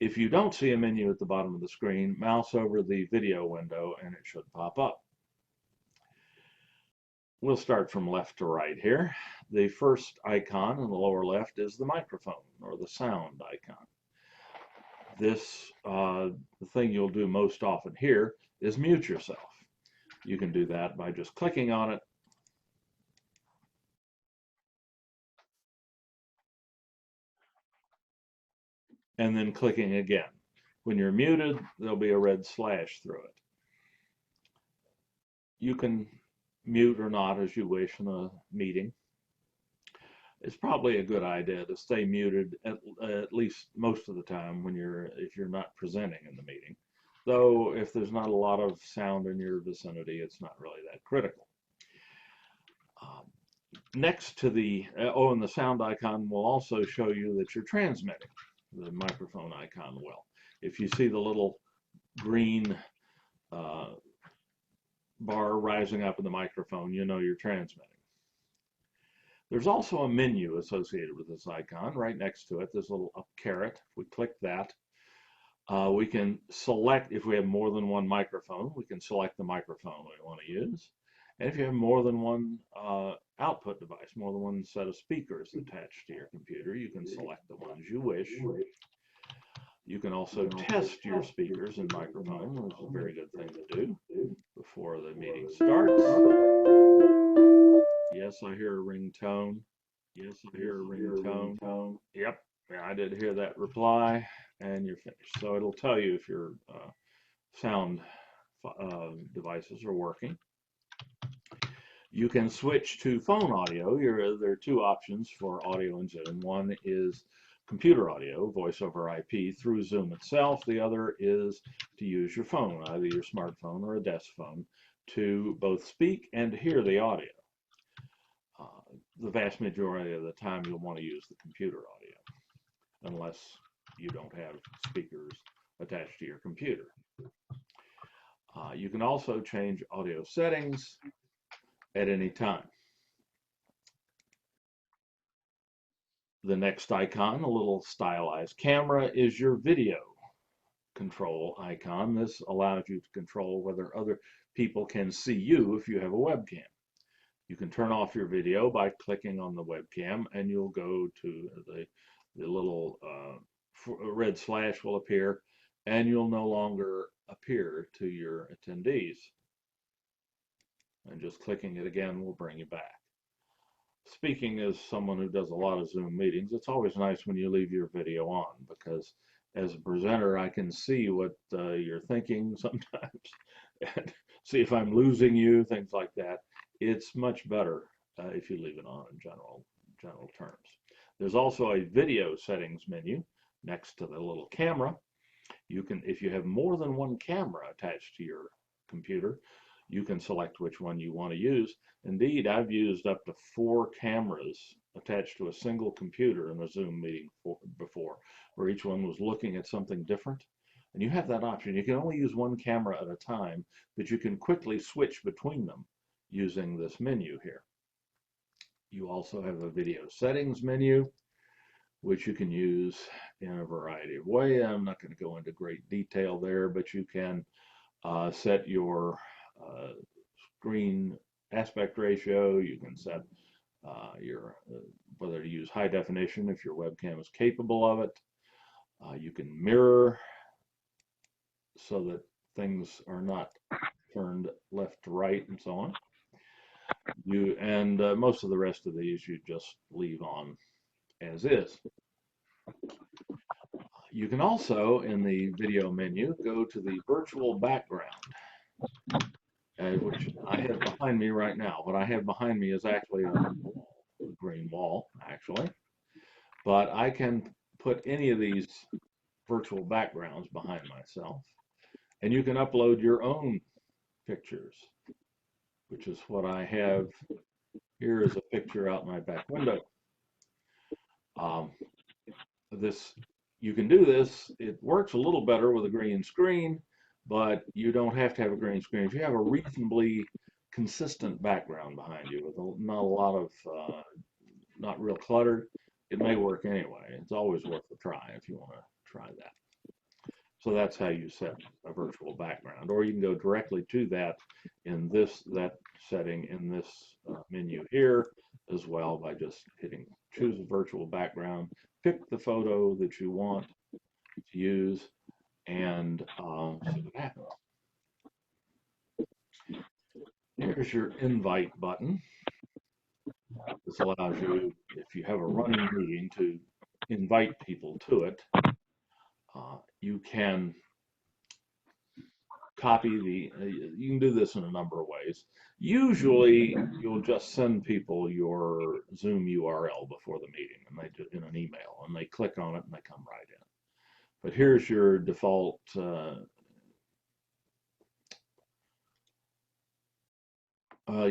If you don't see a menu at the bottom of the screen, mouse over the video window and it should pop up. We'll start from left to right here. The first icon in the lower left is the microphone or the sound icon. This, the thing you'll do most often here is mute yourself. You can do that by just clicking on it and then clicking again. When you're muted, there'll be a red slash through it. You can mute or not as you wish in a meeting. it's probably a good idea to stay muted at least most of the time if you're not presenting in the meeting. Though if there's not a lot of sound in your vicinity, it's not really that critical. Next to the, and the sound icon will also show you that you're transmitting. The microphone icon will. If you see the little green bar rising up in the microphone, you know you're transmitting. There's also a menu associated with this icon. Right next to it, there's a little up caret. If we click that, we can select, if we have more than one microphone, we can select the microphone we want to use. And if you have more than one output device, more than one set of speakers attached to your computer, you can select the ones you wish. You can also test your speakers and microphone, which is a very good thing to do before the meeting starts. Yes, I hear a ringtone. Yes, I hear a ringtone. Yep, yeah, I did hear that reply, and you're finished. So it'll tell you if your sound devices are working. You can switch to phone audio. There are two options for audio in Zoom. One is computer audio, voice over IP through Zoom itself. The other is to use your phone, either your smartphone or a desk phone, to both speak and hear the audio. The vast majority of the time you'll want to use the computer audio, unless you don't have speakers attached to your computer. You can also change audio settings at any time. The next icon, a little stylized camera, is your video control icon. This allows you to control whether other people can see you if you have a webcam. You can turn off your video by clicking on the webcam, and you'll go to the little red slash will appear, and you'll no longer appear to your attendees. And just clicking it again will bring you back. Speaking as someone who does a lot of Zoom meetings, it's always nice when you leave your video on, because as a presenter, I can see what you're thinking sometimes, and see if I'm losing you, things like that. It's much better if you leave it on in general terms. There's also a video settings menu next to the little camera. You can, if you have more than one camera attached to your computer, you can select which one you want to use. Indeed, I've used up to 4 cameras attached to a single computer in a Zoom meeting before, where each one was looking at something different. And you have that option. You can only use one camera at a time, but you can quickly switch between them using this menu here. You also have a video settings menu, which you can use in a variety of ways. I'm not going to go into great detail there, but you can set your screen aspect ratio. You can set your whether to use high definition if your webcam is capable of it. You can mirror so that things are not turned left to right and so on. Most of the rest of these you just leave on as is. You can also, in the video menu, go to the virtual background, which I have behind me right now. What I have behind me is actually a green wall, actually. But I can put any of these virtual backgrounds behind myself. And you can upload your own pictures, which is what I have. Here is a picture out my back window. You can do this. It works a little better with a green screen, but you don't have to have a green screen. If you have a reasonably consistent background behind you with not a lot of, not real cluttered, it may work anyway. It's always worth a try if you want to try that. So that's how you set a virtual background, or you can go directly to that in that setting in this menu here as well by just hitting choose a virtual background, pick the photo that you want to use, and see what happens. Here's your invite button. This allows you, if you have a running meeting, to invite people to it. You can copy the, you can do this in a number of ways. Usually you'll just send people your Zoom URL before the meeting, and they do in an email, and they click on it and they come right in. But here's your default you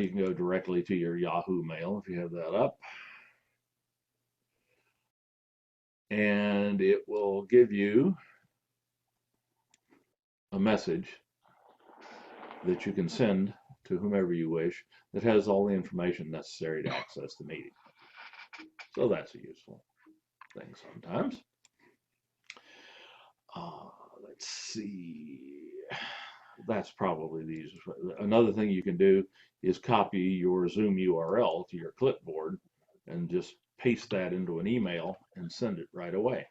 can go directly to your Yahoo Mail if you have that up. And it will give you a message that you can send to whomever you wish that has all the information necessary to access the meeting. So that's a useful thing sometimes. Let's see. That's probably the easiest. Another thing you can do is copy your Zoom URL to your clipboard and just paste that into an email and send it right away.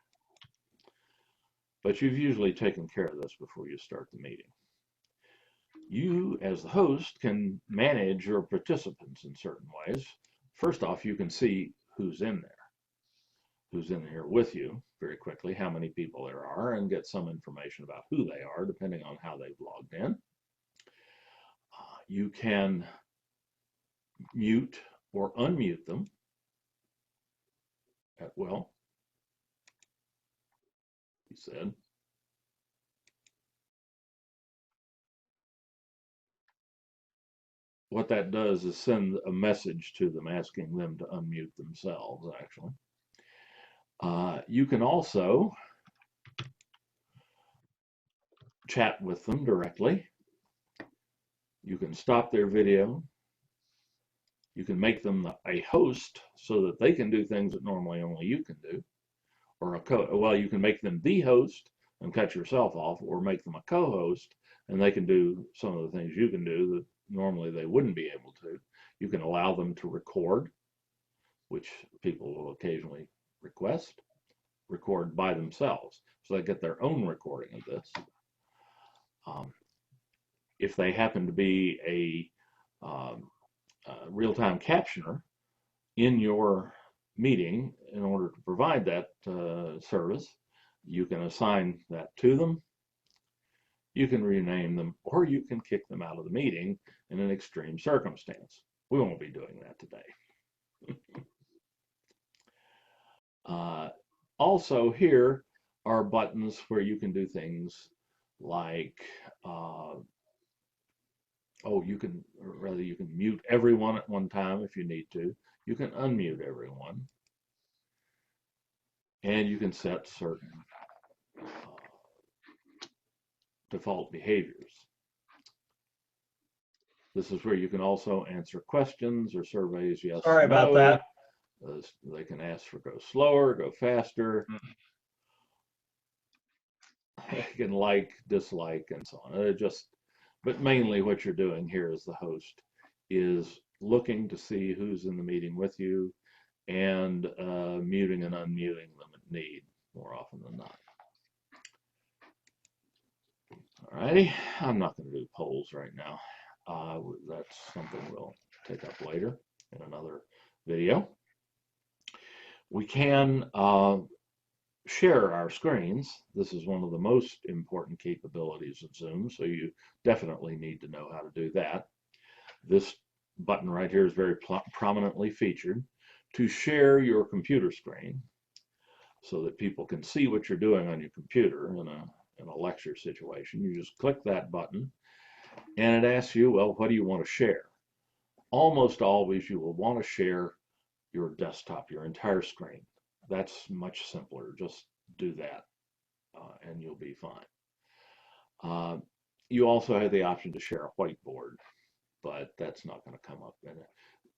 But you've usually taken care of this before you start the meeting. You, as the host, can manage your participants in certain ways. First off, you can see who's in there, who's in here with you very quickly, how many people there are, and get some information about who they are, depending on how they've logged in. You can mute or unmute them at will, he said. What that does is send a message to them asking them to unmute themselves, actually. You can also chat with them directly. You can stop their video. You can make them a host so that they can do things that normally only you can do. Or well, you can make them the host and cut yourself off, or make them a co-host and they can do some of the things you can do that normally they wouldn't be able to. You can allow them to record, which people will occasionally record by themselves. So they get their own recording of this. If they happen to be a real-time captioner in your meeting, in order to provide that service, you can assign that to them. You can rename them, or you can kick them out of the meeting in an extreme circumstance. We won't be doing that today. Also, here are buttons where you can do things like, you can mute everyone at one time if you need to. You can unmute everyone. And you can set certain default behaviors. This is where you can also answer questions or surveys, yes or no. Sorry about that. They can ask for go slower, go faster. They can like, dislike, and so on. But mainly what you're doing here as the host is looking to see who's in the meeting with you and muting and unmuting them at need more often than not. All righty, I'm not going to do polls right now. That's something we'll take up later in another video. We can share our screens. This is one of the most important capabilities of Zoom, so you definitely need to know how to do that. This button right here is very prominently featured to share your computer screen so that people can see what you're doing on your computer in a lecture situation. You just click that button and it asks you, well, what do you want to share? Almost always you will want to share your desktop, your entire screen. That's much simpler. Just do that and you'll be fine. You also have the option to share a whiteboard, but that's not going to come up in it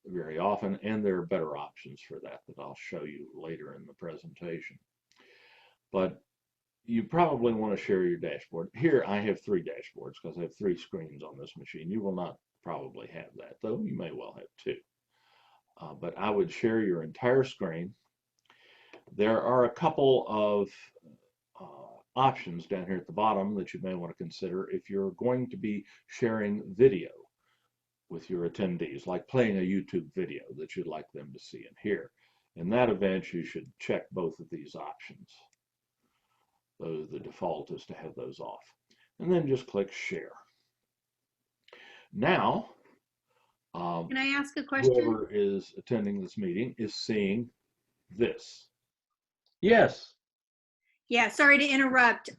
very often, and there are better options for that I'll show you later in the presentation. But you probably want to share your dashboard. Here I have 3 dashboards because I have 3 screens on this machine. You will not probably have that, though you may well have 2. But I would share your entire screen. There are a couple of options down here at the bottom that you may want to consider if you're going to be sharing video with your attendees, like playing a YouTube video that you'd like them to see and hear. In that event, you should check both of these options. The default is to have those off. And then just click Share. Now, Can I ask a question? whoever is attending this meeting is seeing this. Yes. Yeah, sorry to interrupt.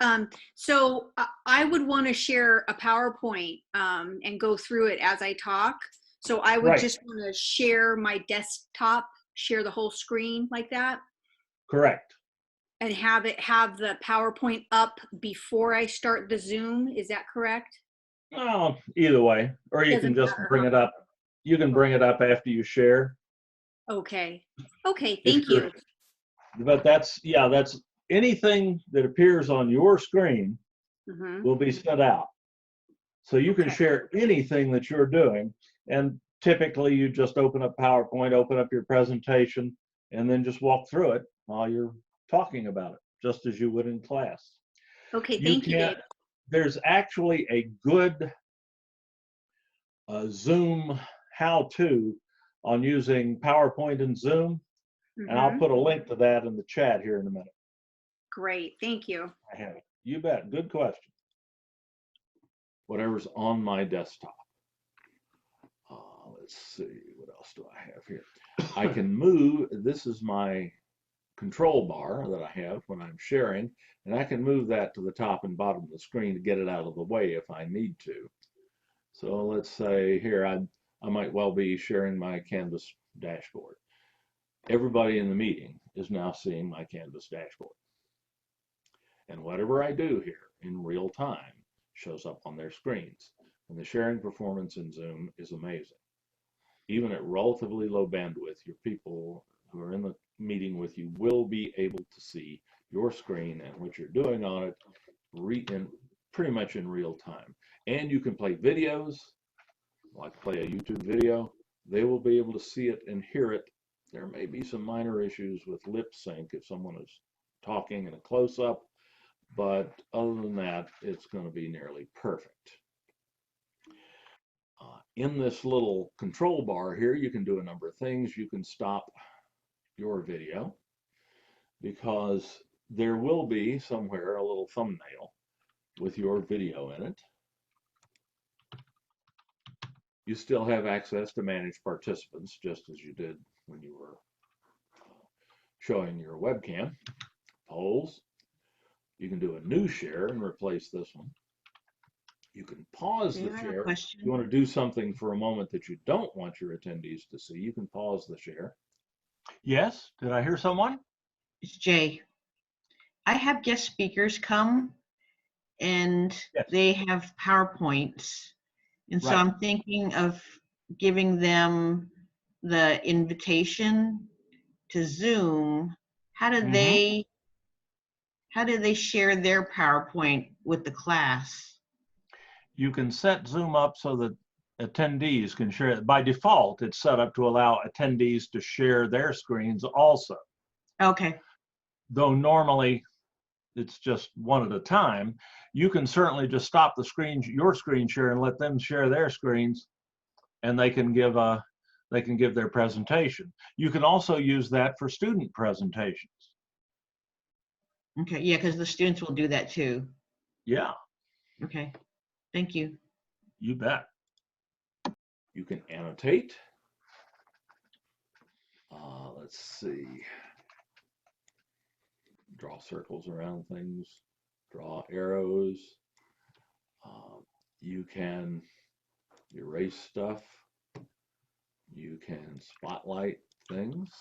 So I would want to share a PowerPoint and go through it as I talk. So I would just want to share my desktop, share the whole screen like that. Correct. And have the PowerPoint up before I start the Zoom. Is that correct? Well, either way, or you can just bring it up. You can bring it up after you share. Okay. Okay, thank you. But that's anything that appears on your screen will be set out. So you can share anything that you're doing. And typically you just open up PowerPoint, open up your presentation, and then just walk through it while you're talking about it, just as you would in class. Okay, thank you, Dave. There's actually a good Zoom how-to on using PowerPoint and Zoom. And I'll put a link to that in the chat here in a minute. Great, thank you. I have it. You bet. Good question. Whatever's on my desktop. Let's see, what else do I have here? I can move, this is my control bar that I have when I'm sharing, and I can move that to the top and bottom of the screen to get it out of the way if I need to. So let's say here, I might well be sharing my Canvas dashboard. Everybody in the meeting is now seeing my Canvas dashboard. And whatever I do here in real time shows up on their screens. And the sharing performance in Zoom is amazing. Even at relatively low bandwidth, your people who are in the meeting with you will be able to see your screen and what you're doing on it pretty much in real time. And you can play videos, like play a YouTube video. They will be able to see it and hear it. There may be some minor issues with lip sync if someone is talking in a close-up, but other than that, it's going to be nearly perfect. In this little control bar here, you can do a number of things. You can stop your video because there will be somewhere a little thumbnail with your video in it. You still have access to manage participants, just as you did when you were showing your webcam. Polls. You can do a new share and replace this one. You can pause the share. If you want to do something for a moment that you don't want your attendees to see, you can pause the share. Yes, did I hear someone? It's Jay. I have guest speakers come and they have PowerPoints. And so I'm thinking of giving them the invitation to Zoom. How do they share their PowerPoint with the class? You can set Zoom up so that attendees can share it. By default, it's set up to allow attendees to share their screens also. Okay. Though normally it's just one at a time, you can certainly just stop the screen, your screen share, and let them share their screens, and they can give their presentation. You can also use that for student presentations. Okay, yeah, because the students will do that too. Yeah. Okay, thank you. You bet. You can annotate. Let's see. Draw circles around things, draw arrows. You can erase stuff. You can spotlight things.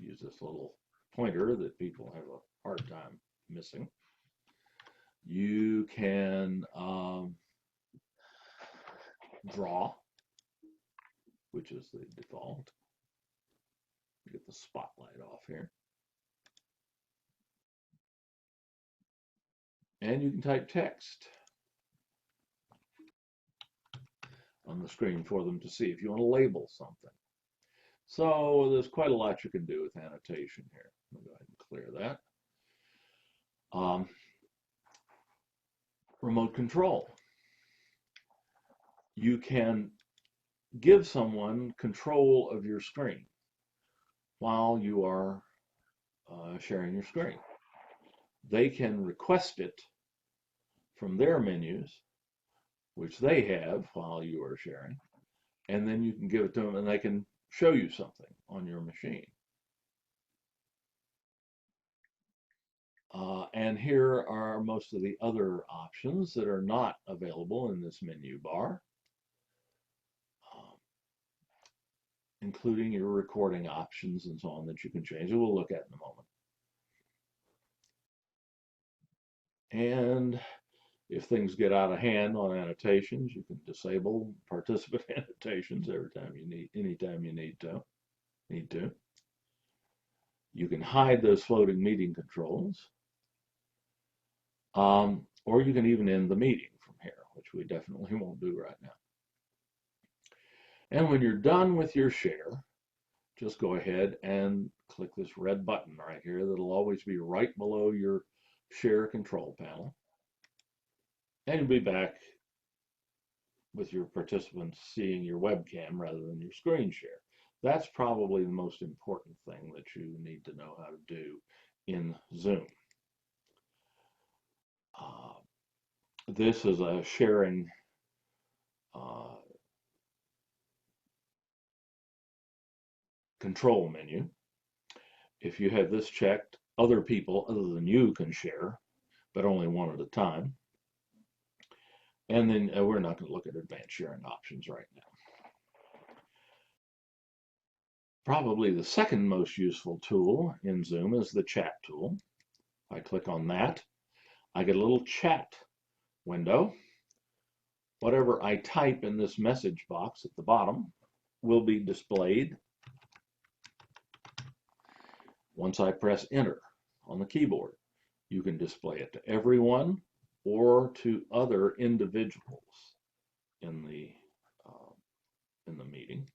Use this little pointer that people have a hard time missing. You can draw, which is the default. Get the spotlight off here. And you can type text on the screen for them to see if you want to label something. So there's quite a lot you can do with annotation here. I'll go ahead and clear that. Remote control. You can give someone control of your screen while you are sharing your screen. They can request it from their menus, which they have while you are sharing, and then you can give it to them and they can show you something on your machine. And here are most of the other options that are not available in this menu bar, including your recording options and so on that you can change. We'll look at in a moment. And if things get out of hand on annotations, you can disable participant annotations anytime you need to. You can hide those floating meeting controls. Or you can even end the meeting from here, which we definitely won't do right now. And when you're done with your share, just go ahead and click this red button right here. That'll always be right below your share control panel. And you'll be back with your participants seeing your webcam rather than your screen share. That's probably the most important thing that you need to know how to do in Zoom. This is a sharing control menu. If you have this checked, other people other than you can share, but only one at a time. And then we're not going to look at advanced sharing options right now. Probably the second most useful tool in Zoom is the chat tool. If I click on that, I get a little chat window. Whatever I type in this message box at the bottom will be displayed once I press enter on the keyboard. You can display it to everyone or to other individuals in the meeting.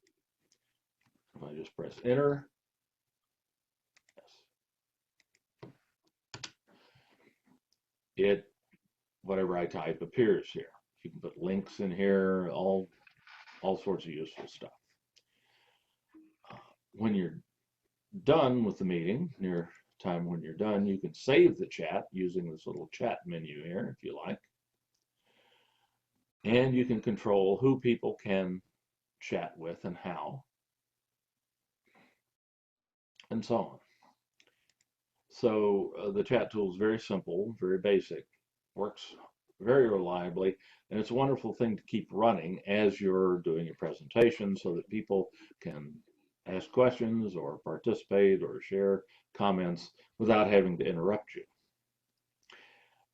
If I just press enter, yes, whatever I type appears here. You can put links in here, all sorts of useful stuff. When you're done with the meeting, near time when you're done, you can save the chat using this little chat menu here if you like. And you can control who people can chat with and how, and so on. So the chat tool is very simple, very basic, works very reliably, and it's a wonderful thing to keep running as you're doing your presentation so that people can ask questions or participate or share comments without having to interrupt you.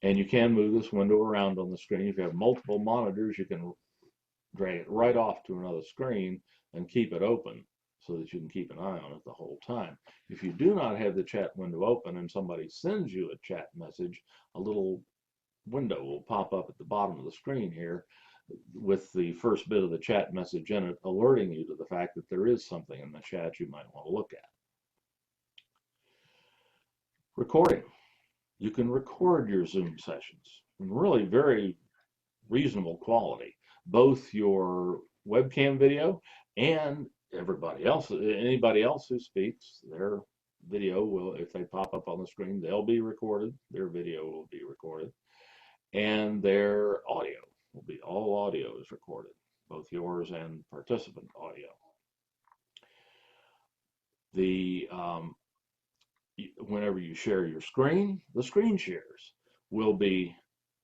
And you can move this window around on the screen. If you have multiple monitors, you can drag it right off to another screen and keep it open so that you can keep an eye on it the whole time. If you do not have the chat window open and somebody sends you a chat message, a little window will pop up at the bottom of the screen here with the first bit of the chat message in it, alerting you to the fact that there is something in the chat you might want to look at. Recording. You can record your Zoom sessions in really very reasonable quality, both your webcam video and anybody else who speaks. Their video will, if they pop up on the screen, they'll be recorded. Their video will be recorded, and their audio will be, all audio is recorded, both yours and participant audio. Whenever you share your screen, the screen shares will be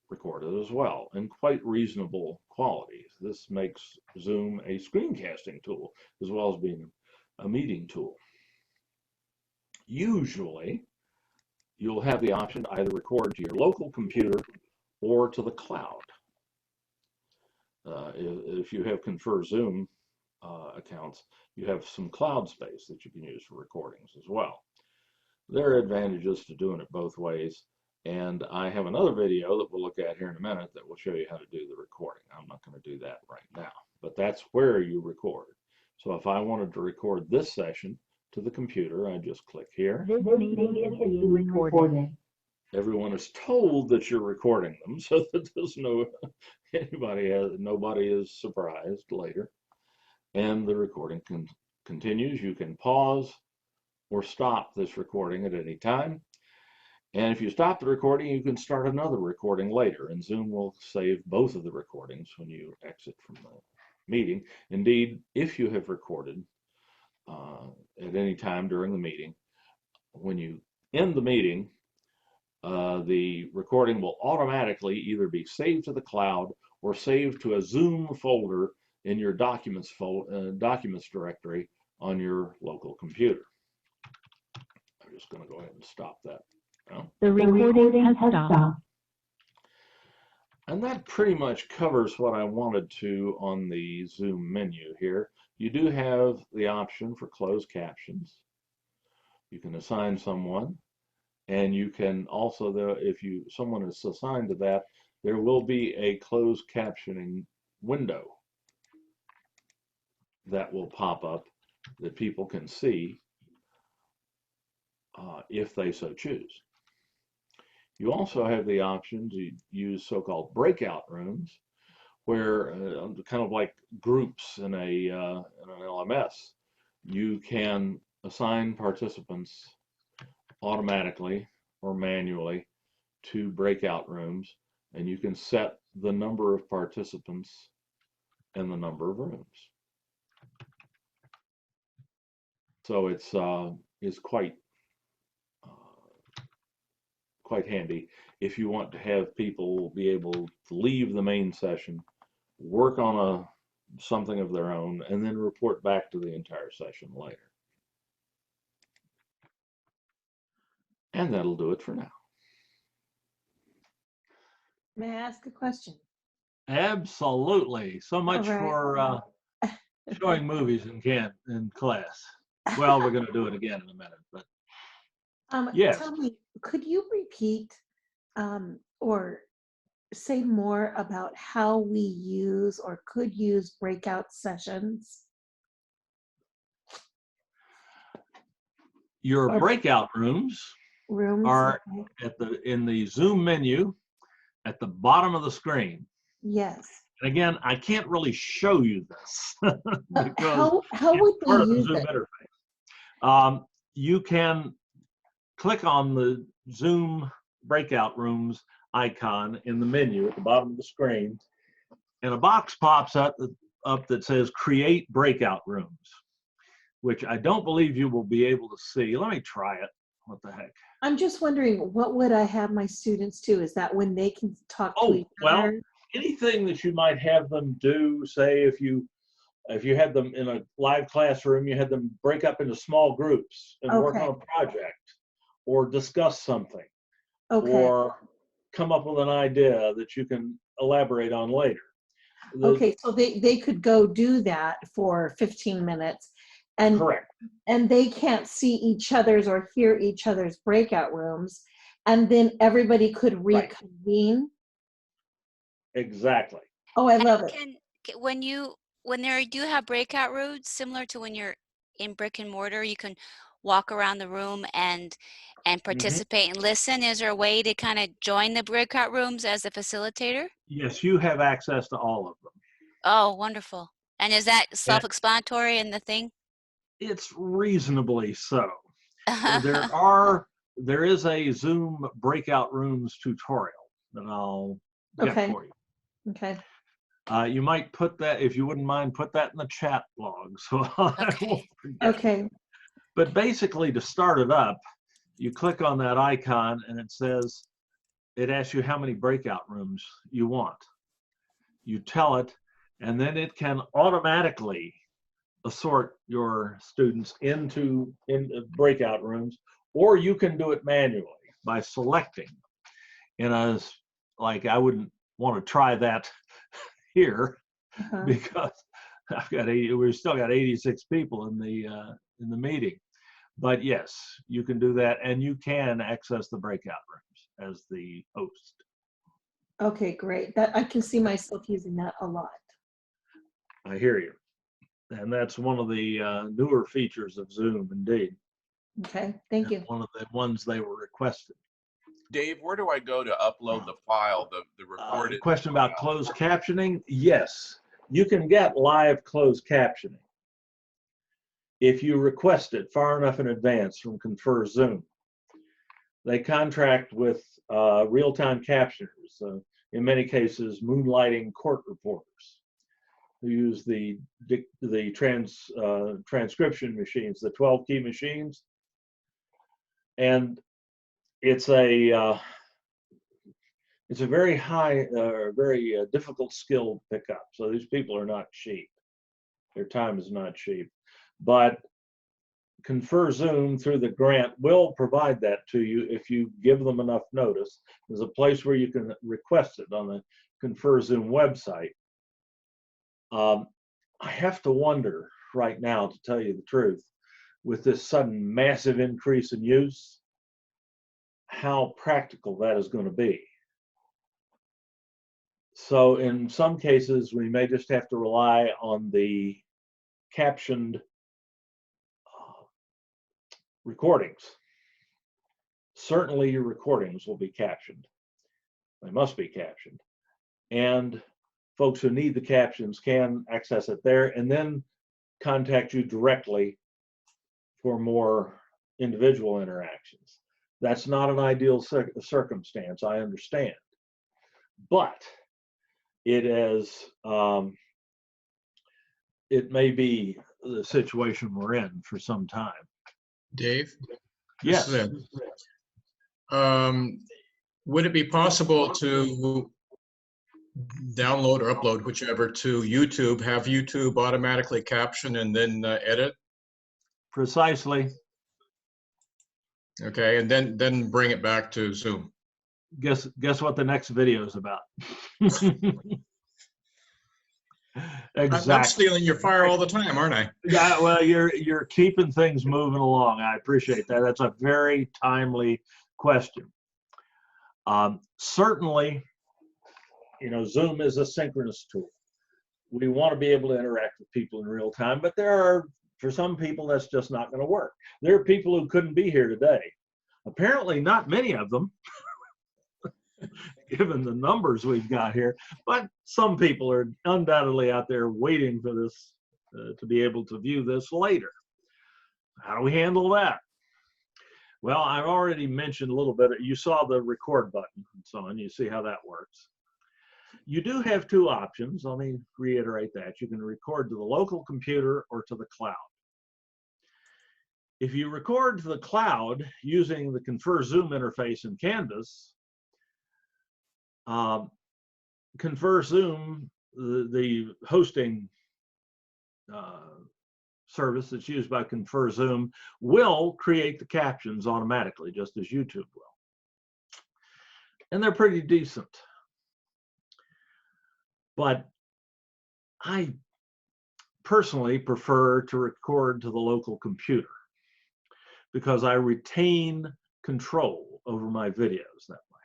recorded as well in quite reasonable quality. This makes Zoom a screencasting tool as well as being a meeting tool. Usually, you'll have the option to either record to your local computer or to the cloud. If you have Confer Zoom accounts, you have some cloud space that you can use for recordings as well. There are advantages to doing it both ways, and I have another video that we'll look at here in a minute that will show you how to do the recording. I'm not going to do that right now, but that's where you record. So if I wanted to record this session to the computer, I just click here. This meeting is being recorded. Everyone is told that you're recording them so that there's nobody is surprised later. And the recording continues. You can pause or stop this recording at any time. And if you stop the recording, you can start another recording later, and Zoom will save both of the recordings when you exit from the meeting. Indeed, if you have recorded at any time during the meeting, when you end the meeting, the recording will automatically either be saved to the cloud or saved to a Zoom folder in your documents directory on your local computer. I'm just going to go ahead and stop that now. The recording has stopped. And that pretty much covers what I wanted to on the Zoom menu here. You do have the option for closed captions. You can assign someone, and you can also, if someone is assigned to that, there will be a closed captioning window that will pop up that people can see if they so choose. You also have the option to use so-called breakout rooms, where kind of like groups in an LMS, you can assign participants automatically or manually to breakout rooms, and you can set the number of participants and the number of rooms. So it's quite handy if you want to have people be able to leave the main session, work on something of their own, and then report back to the entire session later. And that'll do it for now. May I ask a question? Absolutely. So much for showing movies in class. Well, we're going to do it again in a minute, but yes. Tell me, could you repeat or say more about how we use or could use breakout sessions? Your breakout rooms are in the Zoom menu at the bottom of the screen. Yes. And again, I can't really show you this because how would we use Zoom it? Interface. You can click on the Zoom breakout rooms icon in the menu at the bottom of the screen, and a box pops up that says create breakout rooms, which I don't believe you will be able to see. Let me try it. What the heck? I'm just wondering, what would I have my students do? Is that when they can talk to each other? Well, anything that you might have them do, say if you had them in a live classroom, you had them break up into small groups and work on a project or discuss something or come up with an idea that you can elaborate on later. So they could go do that for 15 minutes. And, correct. And they can't see each other's or hear each other's breakout rooms. And then everybody could reconvene. Right. Exactly. Oh, I love it. When there do have breakout rooms, similar to when you're in brick and mortar, you can walk around the room and participate and listen. Is there a way to kind of join the breakout rooms as a facilitator? Yes, you have access to all of them. Oh, wonderful. And is that self-explanatory in the thing? It's reasonably so. There is a Zoom breakout rooms tutorial that I'll get for you. Okay. You might put that, if you wouldn't mind, put that in the chat log. So I won't forget. Okay. But basically, to start it up, you click on that icon and it asks you how many breakout rooms you want. You tell it, and then it can automatically assort your students into breakout rooms, or you can do it manually by selecting. I wouldn't want to try that here because we've still got 86 people in the meeting. But yes, you can do that, and you can access the breakout rooms as the host. Okay, great. That I can see myself using that a lot. I hear you. And that's one of the newer features of Zoom, indeed. Okay, thank you. One of the ones they were requested. Dave, where do I go to upload the file, the recorded? Question about closed captioning? Yes, you can get live closed captioning if you request it far enough in advance from Confer Zoom. they contract with real-time captioners, in many cases moonlighting court reporters who use the transcription machines, the 12-key machines. And it's a very high, very difficult skill to pick up. So these people are not cheap. Their time is not cheap. But Confer Zoom through the grant will provide that to you if you give them enough notice. There's a place where you can request it on the Confer Zoom website. I have to wonder right now, to tell you the truth, with this sudden massive increase in use, how practical that is going to be. So in some cases, we may just have to rely on the captioned recordings. Certainly your recordings will be captioned. They must be captioned. And folks who need the captions can access it there and then contact you directly for more individual interactions. That's not an ideal circumstance, I understand. But it is, it may be the situation we're in for some time. Dave? Yes. Would it be possible to download or upload, whichever, to YouTube, have YouTube automatically caption and then edit? Precisely. Okay, and then bring it back to Zoom. Guess what the next video is about. Exactly. I'm stealing your fire all the time, aren't I? Yeah, well, you're keeping things moving along. I appreciate that. That's a very timely question. Certainly, you know, Zoom is a synchronous tool. We want to be able to interact with people in real time, but there are, for some people, that's just not going to work. There are people who couldn't be here today. Apparently, not many of them, given the numbers we've got here, but some people are undoubtedly out there waiting for this to be able to view this later. How do we handle that? Well, I've already mentioned a little bit. You saw the record button and so on. You see how that works. You do have two options. Let me reiterate that. You can record to the local computer or to the cloud. If you record to the cloud using the Confer Zoom interface in Canvas, Confer Zoom, the hosting service that's used by Confer Zoom, will create the captions automatically, just as YouTube will. And they're pretty decent. But I personally prefer to record to the local computer because I retain control over my videos that way.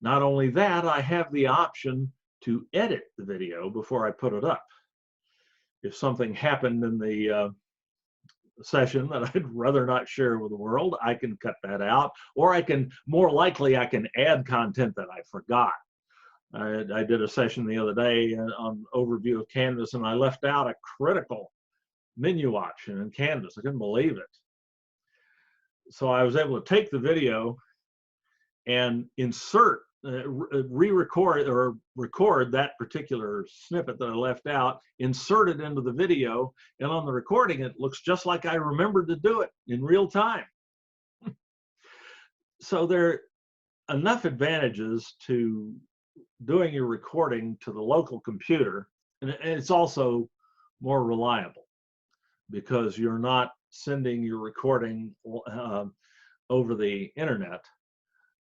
Not only that, I have the option to edit the video before I put it up. If something happened in the session that I'd rather not share with the world, I can cut that out, or I can, more likely, I can add content that I forgot. I did a session the other day on overview of Canvas, and I left out a critical menu option in Canvas. I couldn't believe it. So I was able to take the video and insert, re-record or record that particular snippet that I left out, insert it into the video, and on the recording it looks just like I remembered to do it in real time. So there are enough advantages to doing your recording to the local computer, and it's also more reliable because you're not sending your recording over the internet.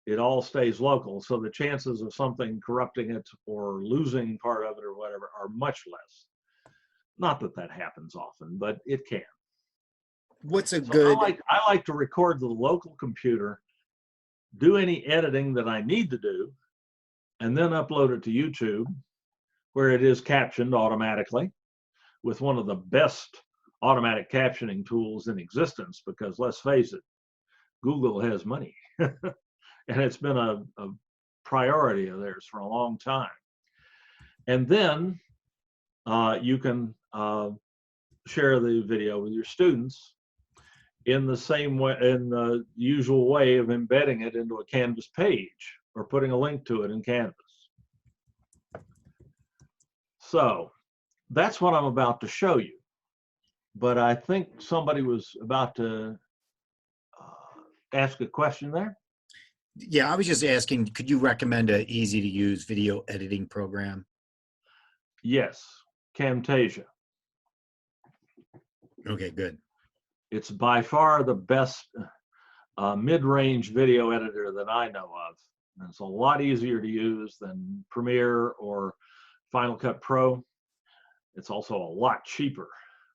It all stays local, so the chances of something corrupting it or losing part of it or whatever are much less. Not that that happens often, but it can. What's a good... I like to record to the local computer, do any editing that I need to do, and then upload it to YouTube, where it is captioned automatically with one of the best automatic captioning tools in existence, because let's face it, Google has money. And it's been a priority of theirs for a long time. And then you can share the video with your students in the same way, in the usual way of embedding it into a Canvas page or putting a link to it in Canvas. So that's what I'm about to show you. But I think somebody was about to ask a question there. Yeah, I was just asking, could you recommend an easy to use video editing program? Yes, Camtasia. Okay, good. It's by far the best mid-range video editor that I know of. And it's a lot easier to use than Premiere or Final Cut Pro. It's also a lot cheaper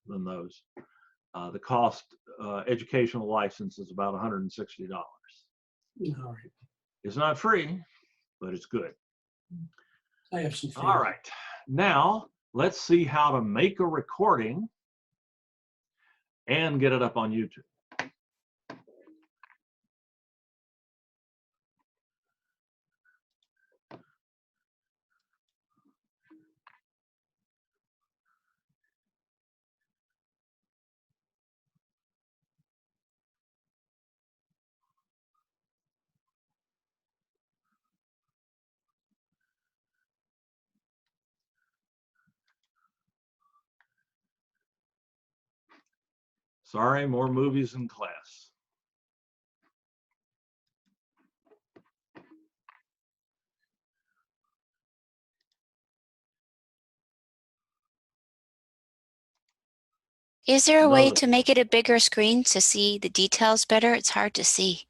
than those. The cost educational license is about $160. All right. It's not free, but it's good. I have some. All right. Now, let's see how to make a recording and get it up on YouTube. Sorry, more movies in class. Is there a way to make it a bigger screen to see the details better? It's hard to see.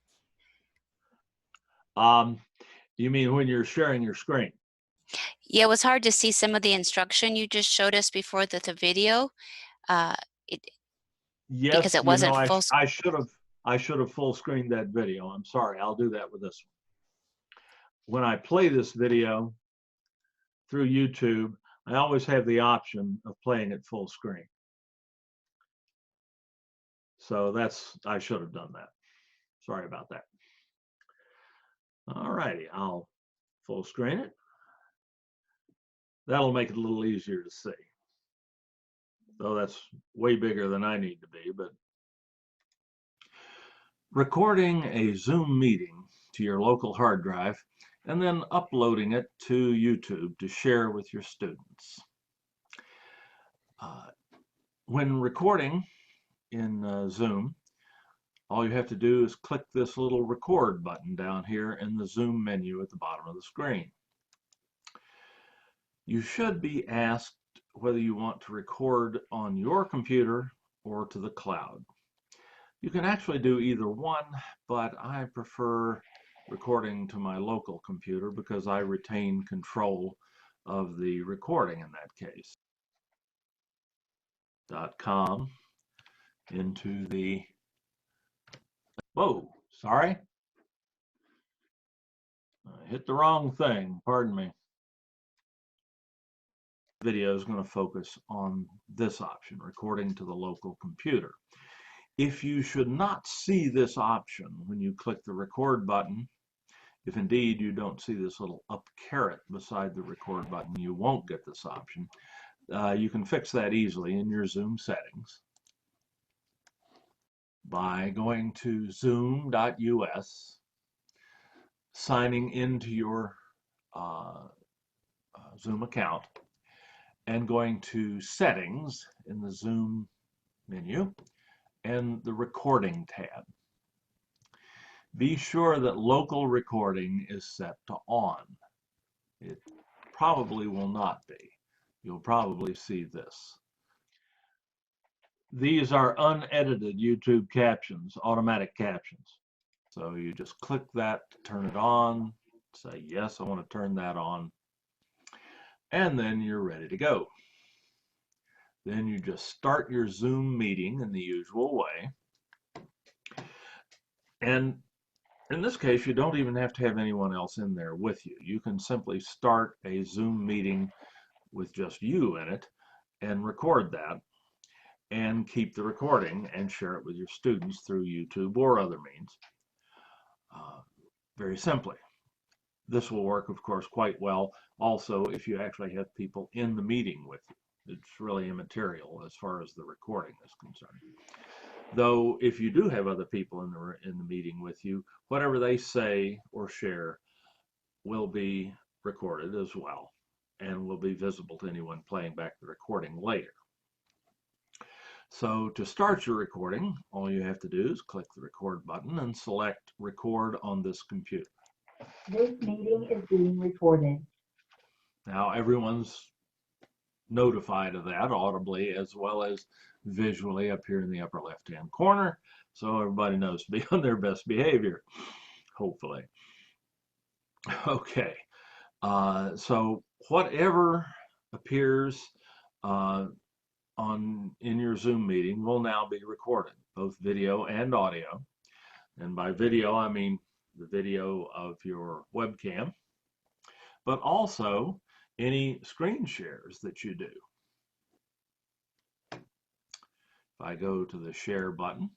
You mean when you're sharing your screen? Yeah, it was hard to see some of the instruction you just showed us before the video. Yes, because it wasn't full. I should have full screened that video. I'm sorry. I'll do that with this one. When I play this video through YouTube, I always have the option of playing it full screen. So I should have done that. Sorry about that. All righty, I'll full screen it. That'll make it a little easier to see. Though that's way bigger than I need to be, but recording a Zoom meeting to your local hard drive and then uploading it to YouTube to share with your students. When recording in Zoom, all you have to do is click this little record button down here in the Zoom menu at the bottom of the screen. You should be asked whether you want to record on your computer or to the cloud. You can actually do either one, but I prefer recording to my local computer because I retain control of the recording in that case. .com into the, whoa, sorry. I hit the wrong thing, pardon me. Video is going to focus on this option, recording to the local computer. If you should not see this option when you click the record button, if indeed you don't see this little up caret beside the record button, you won't get this option. You can fix that easily in your Zoom settings by going to zoom.us, signing into your Zoom account, and going to Settings in the Zoom menu and the Recording tab. Be sure that local recording is set to on. It probably will not be. You'll probably see this. These are unedited YouTube captions, automatic captions. So you just click that to turn it on, say, yes, I want to turn that on, and then you're ready to go. Then you just start your Zoom meeting in the usual way. And in this case, you don't even have to have anyone else in there with you. You can simply start a Zoom meeting with just you in it and record that and keep the recording and share it with your students through YouTube or other means. Very simply. This will work, of course, quite well also if you actually have people in the meeting with you. It's really immaterial as far as the recording is concerned. Though if you do have other people in the meeting with you, whatever they say or share will be recorded as well and will be visible to anyone playing back the recording later. So to start your recording, all you have to do is click the record button and select record on this computer. This meeting is being recorded. Now everyone's notified of that audibly as well as visually up here in the upper left-hand corner, so everybody knows to be on their best behavior, hopefully. Okay, so whatever appears in your Zoom meeting will now be recorded, both video and audio. And by video, I mean the video of your webcam, but also any screen shares that you do. If I go to the share button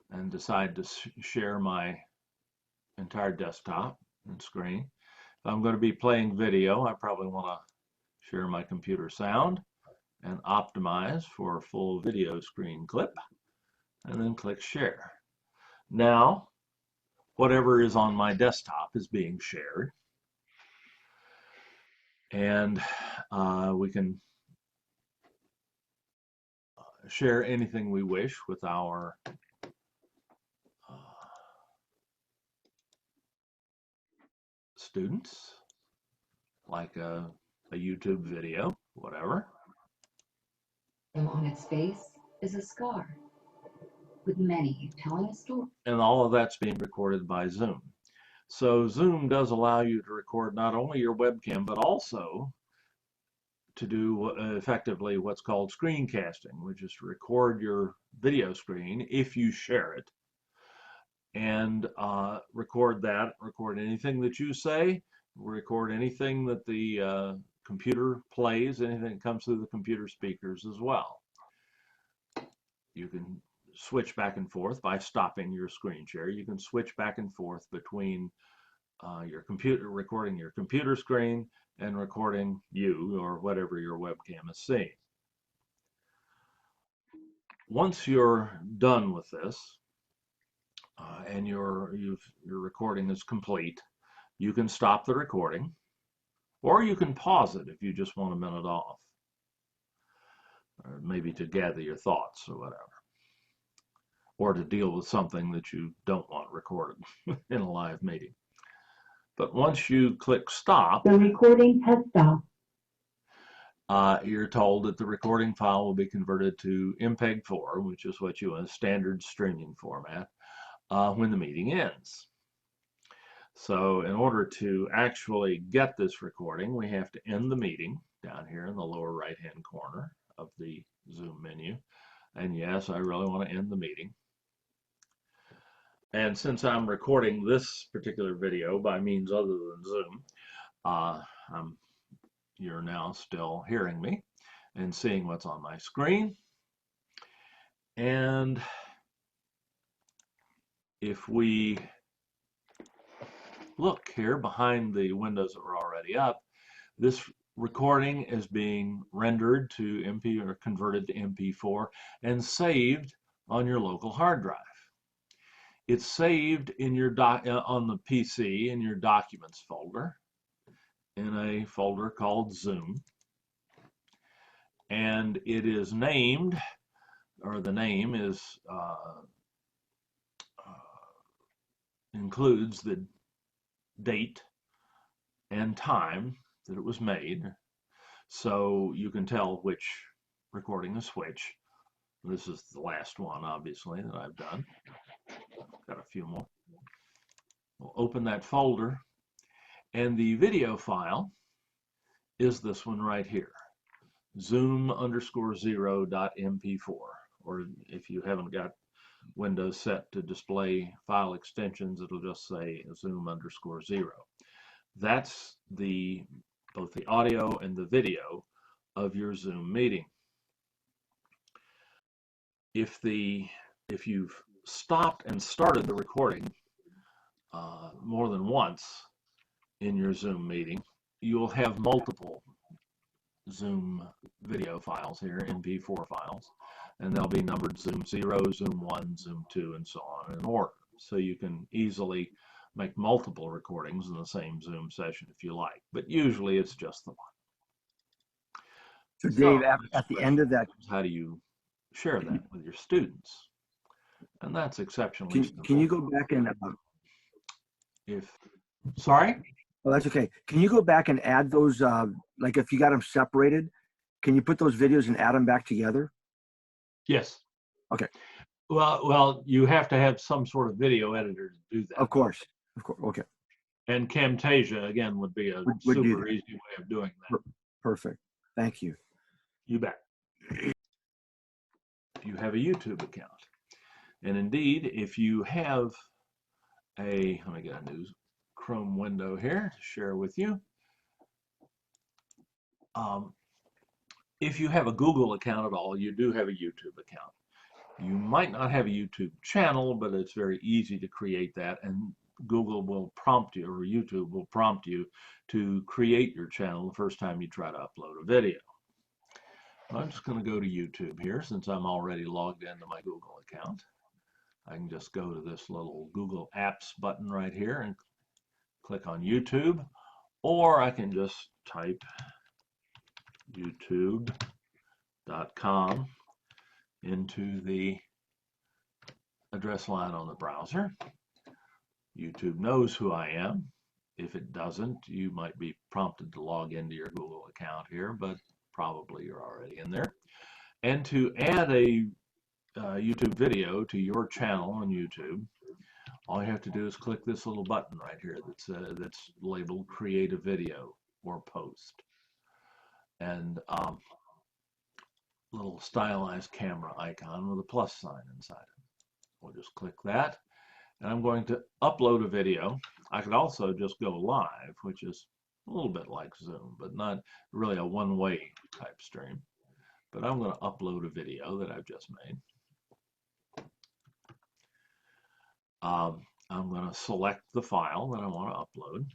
and decide to share my entire desktop and screen, if I'm going to be playing video, I probably want to share my computer sound and optimize for a full video screen clip, and then click share. Now, whatever is on my desktop is being shared, and we can share anything we wish with our students, like a YouTube video, whatever. And on its face is a scar with many telling a story. And all of that's being recorded by Zoom. So Zoom does allow you to record not only your webcam, but also to do effectively what's called screencasting, which is to record your video screen if you share it, and record anything that you say, record anything that the computer plays, anything that comes through the computer speakers as well. You can switch back and forth by stopping your screen share. You can switch back and forth between recording your computer screen and recording you or whatever your webcam is seeing. Once you're done with this and your recording is complete, you can stop the recording, or you can pause it if you just want a minute off, or maybe to gather your thoughts or whatever, or to deal with something that you don't want recorded in a live meeting. But once you click stop, the recording has stopped. You're told that the recording file will be converted to MPEG-4, which is what you want, a standard streaming format, when the meeting ends. So in order to actually get this recording, we have to end the meeting down here in the lower right-hand corner of the Zoom menu. And yes, I really want to end the meeting. And since I'm recording this particular video by means other than Zoom, you're now still hearing me and seeing what's on my screen. And if we look here behind the windows that were already up, this recording is being rendered to MP or converted to MP4 and saved on your local hard drive. It's saved in your on the PC in your Documents folder, in a folder called Zoom, and it is named, or the name is includes the date and time that it was made, so you can tell which recording is which. This is the last one, obviously, that I've done. Got a few more. We'll open that folder, and the video file is this one right here, zoom_0.mp4, or if you haven't got Windows set to display file extensions, it'll just say zoom_0. That's both the audio and the video of your Zoom meeting. If you've stopped and started the recording more than once in your Zoom meeting, you'll have multiple Zoom video files here, MP4 files, and they'll be numbered Zoom 0, Zoom 1, Zoom 2, and so on in order. So you can easily make multiple recordings in the same Zoom session if you like, but usually it's just the one. So Dave, at the end of that, how do you share that with your students? And that's exceptionally simple. Can you go back and sorry? Oh, that's okay. Can you go back and add those, like if you got them separated, can you put those videos and add them back together? Yes. Okay. Well, you have to have some sort of video editor to do that. Of course. Okay. And Camtasia, again, would be a super easy way of doing that. Perfect. Thank you. You bet. You have a YouTube account. And indeed, if you have let me get a new Chrome window here to share with you. If you have a Google account at all, you do have a YouTube account. You might not have a YouTube channel, but it's very easy to create that, and Google will prompt you, or YouTube will prompt you to create your channel the first time you try to upload a video. I'm just going to go to YouTube here since I'm already logged into my Google account. I can just go to this little Google Apps button right here and click on YouTube, or I can just type youtube.com into the address line on the browser. YouTube knows who I am. If it doesn't, you might be prompted to log into your Google account here, but probably you're already in there. And to add a YouTube video to your channel on YouTube, all you have to do is click this little button right here that's labeled Create a Video or Post. And little stylized camera icon with a plus sign inside it. We'll just click that. And I'm going to upload a video. I could also just go live, which is a little bit like Zoom, but not really a one-way type stream. But I'm going to upload a video that I've just made. I'm going to select the file that I want to upload.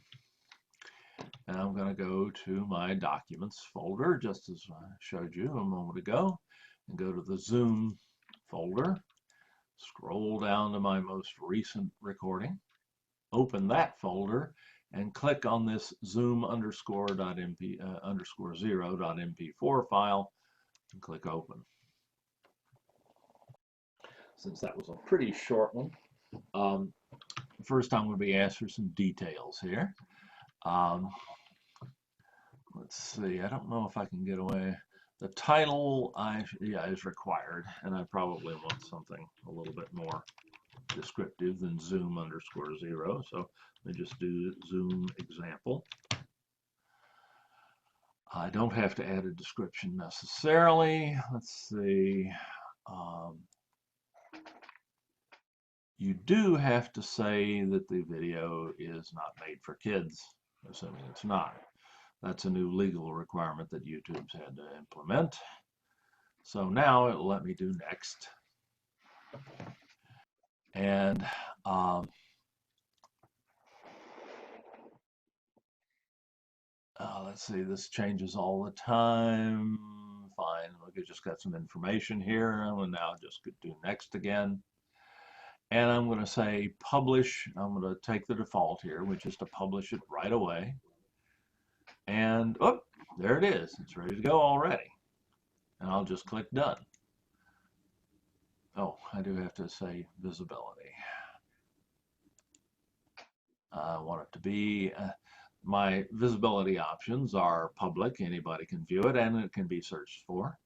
And I'm going to go to my Documents folder, just as I showed you a moment ago, and go to the Zoom folder. Scroll down to my most recent recording, open that folder, and click on this zoom_0.mp4 file, and click Open. Since that was a pretty short one, first I'm going to be asked for some details here. Let's see, I don't know if I can get away. The title, is required, and I probably want something a little bit more descriptive than zoom_0. So let me just do Zoom example. I don't have to add a description necessarily. Let's see. You do have to say that the video is not made for kids, assuming it's not. That's a new legal requirement that YouTube's had to implement. So now it'll let me do next. And let's see, this changes all the time. Fine, look, I just got some information here. I'm going to now just do next again. And I'm going to say publish. I'm going to take the default here, which is to publish it right away. And oh, there it is. It's ready to go already. And I'll just click done. Oh, I do have to say visibility. I want it to be, my visibility options are public, anybody can view it, and it can be searched for.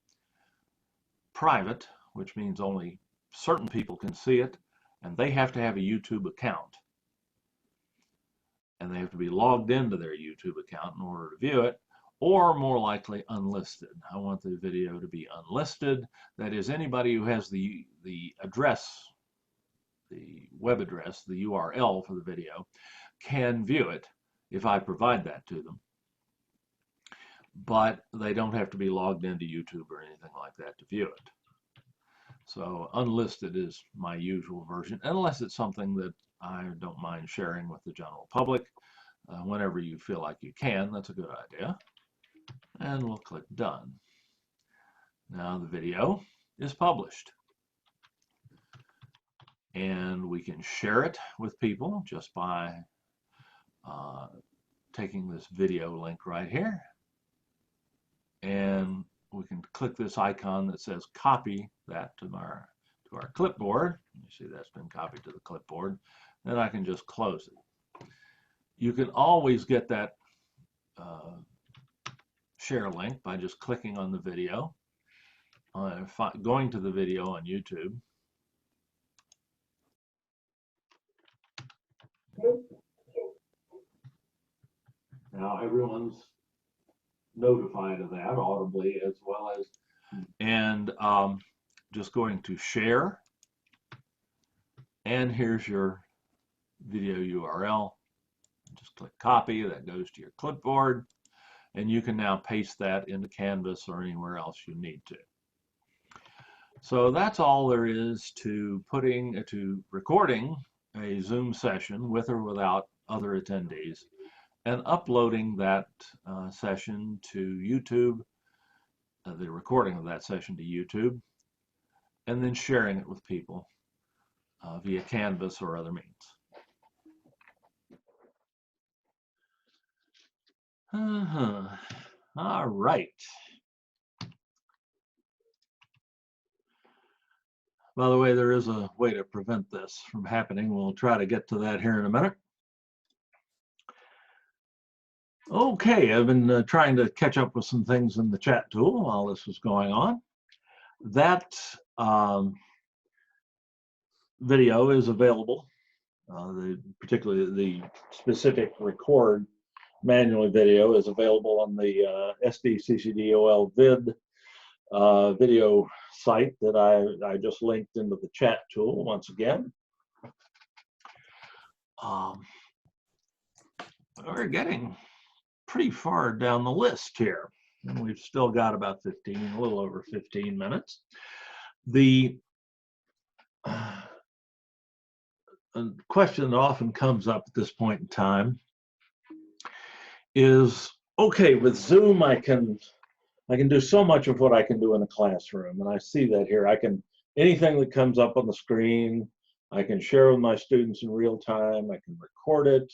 Private, which means only certain people can see it, and they have to have a YouTube account. And they have to be logged into their YouTube account in order to view it, or more likely unlisted. I want the video to be unlisted. That is, anybody who has the address, the web address, the URL for the video, can view it if I provide that to them. But they don't have to be logged into YouTube or anything like that to view it. So unlisted is my usual version, unless it's something that I don't mind sharing with the general public. Whenever you feel like you can, that's a good idea. And we'll click done. Now the video is published. And we can share it with people just by taking this video link right here. And we can click this icon that says copy that to our clipboard. You see that's been copied to the clipboard. Then I can just close it. You can always get that share link by just clicking on the video, going to the video on YouTube. Now everyone's notified of that audibly as well as, and just going to share, and here's your video URL. Just click copy, that goes to your clipboard, and you can now paste that into Canvas or anywhere else you need to. So that's all there is to recording a Zoom session with or without other attendees, and uploading that session to YouTube, the recording of that session to YouTube, and then sharing it with people via Canvas or other means. All right. By the way, there is a way to prevent this from happening. We'll try to get to that here in a minute. Okay, I've been trying to catch up with some things in the chat tool while this was going on. That video is available, particularly the specific record manually video is available on the SDCCDOL vid video site that I just linked into the chat tool once again. We're getting pretty far down the list here, and we've still got about a little over 15 minutes. The question that often comes up at this point in time is, okay, with Zoom I can do so much of what I can do in a classroom, and I see that here. Anything that comes up on the screen, I can share with my students in real time. I can record it.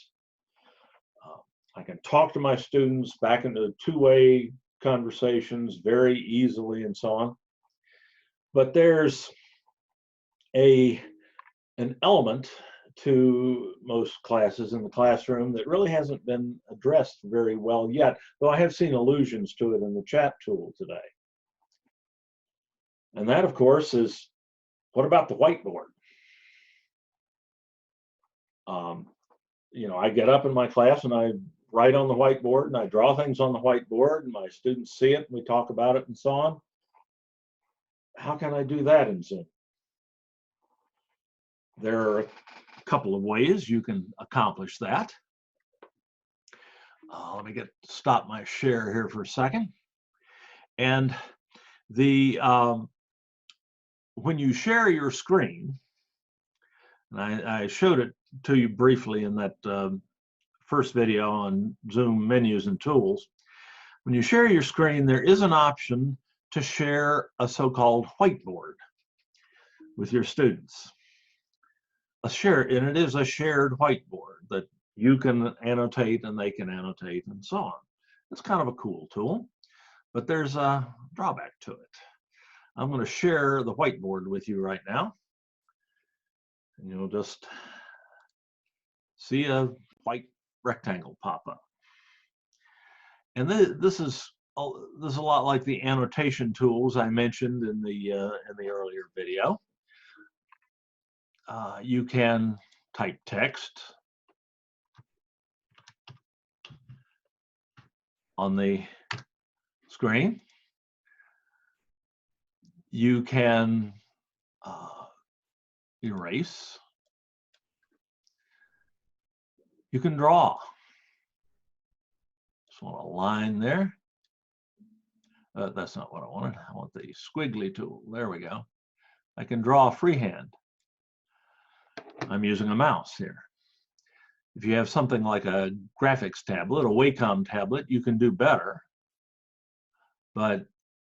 I can talk to my students back into two-way conversations very easily and so on. But there's an element to most classes in the classroom that really hasn't been addressed very well yet, though I have seen allusions to it in the chat tool today. And that, of course, is, what about the whiteboard? You know, I get up in my class and I write on the whiteboard and I draw things on the whiteboard and my students see it and we talk about it and so on. How can I do that in Zoom? There are a couple of ways you can accomplish that. Let me stop my share here for a second. And when you share your screen, and I showed it to you briefly in that first video on Zoom menus and tools. When you share your screen, there is an option to share a so-called whiteboard with your students. And it is a shared whiteboard that you can annotate and they can annotate and so on. It's kind of a cool tool, but there's a drawback to it. I'm going to share the whiteboard with you right now. And you'll just see a white rectangle pop up. And this is a lot like the annotation tools I mentioned in the earlier video. You can type text on the screen. You can erase. You can draw. Just want a line there. That's not what I wanted. I want the squiggly tool. There we go. I can draw freehand. I'm using a mouse here. If you have something like a graphics tablet, a Wacom tablet, you can do better. But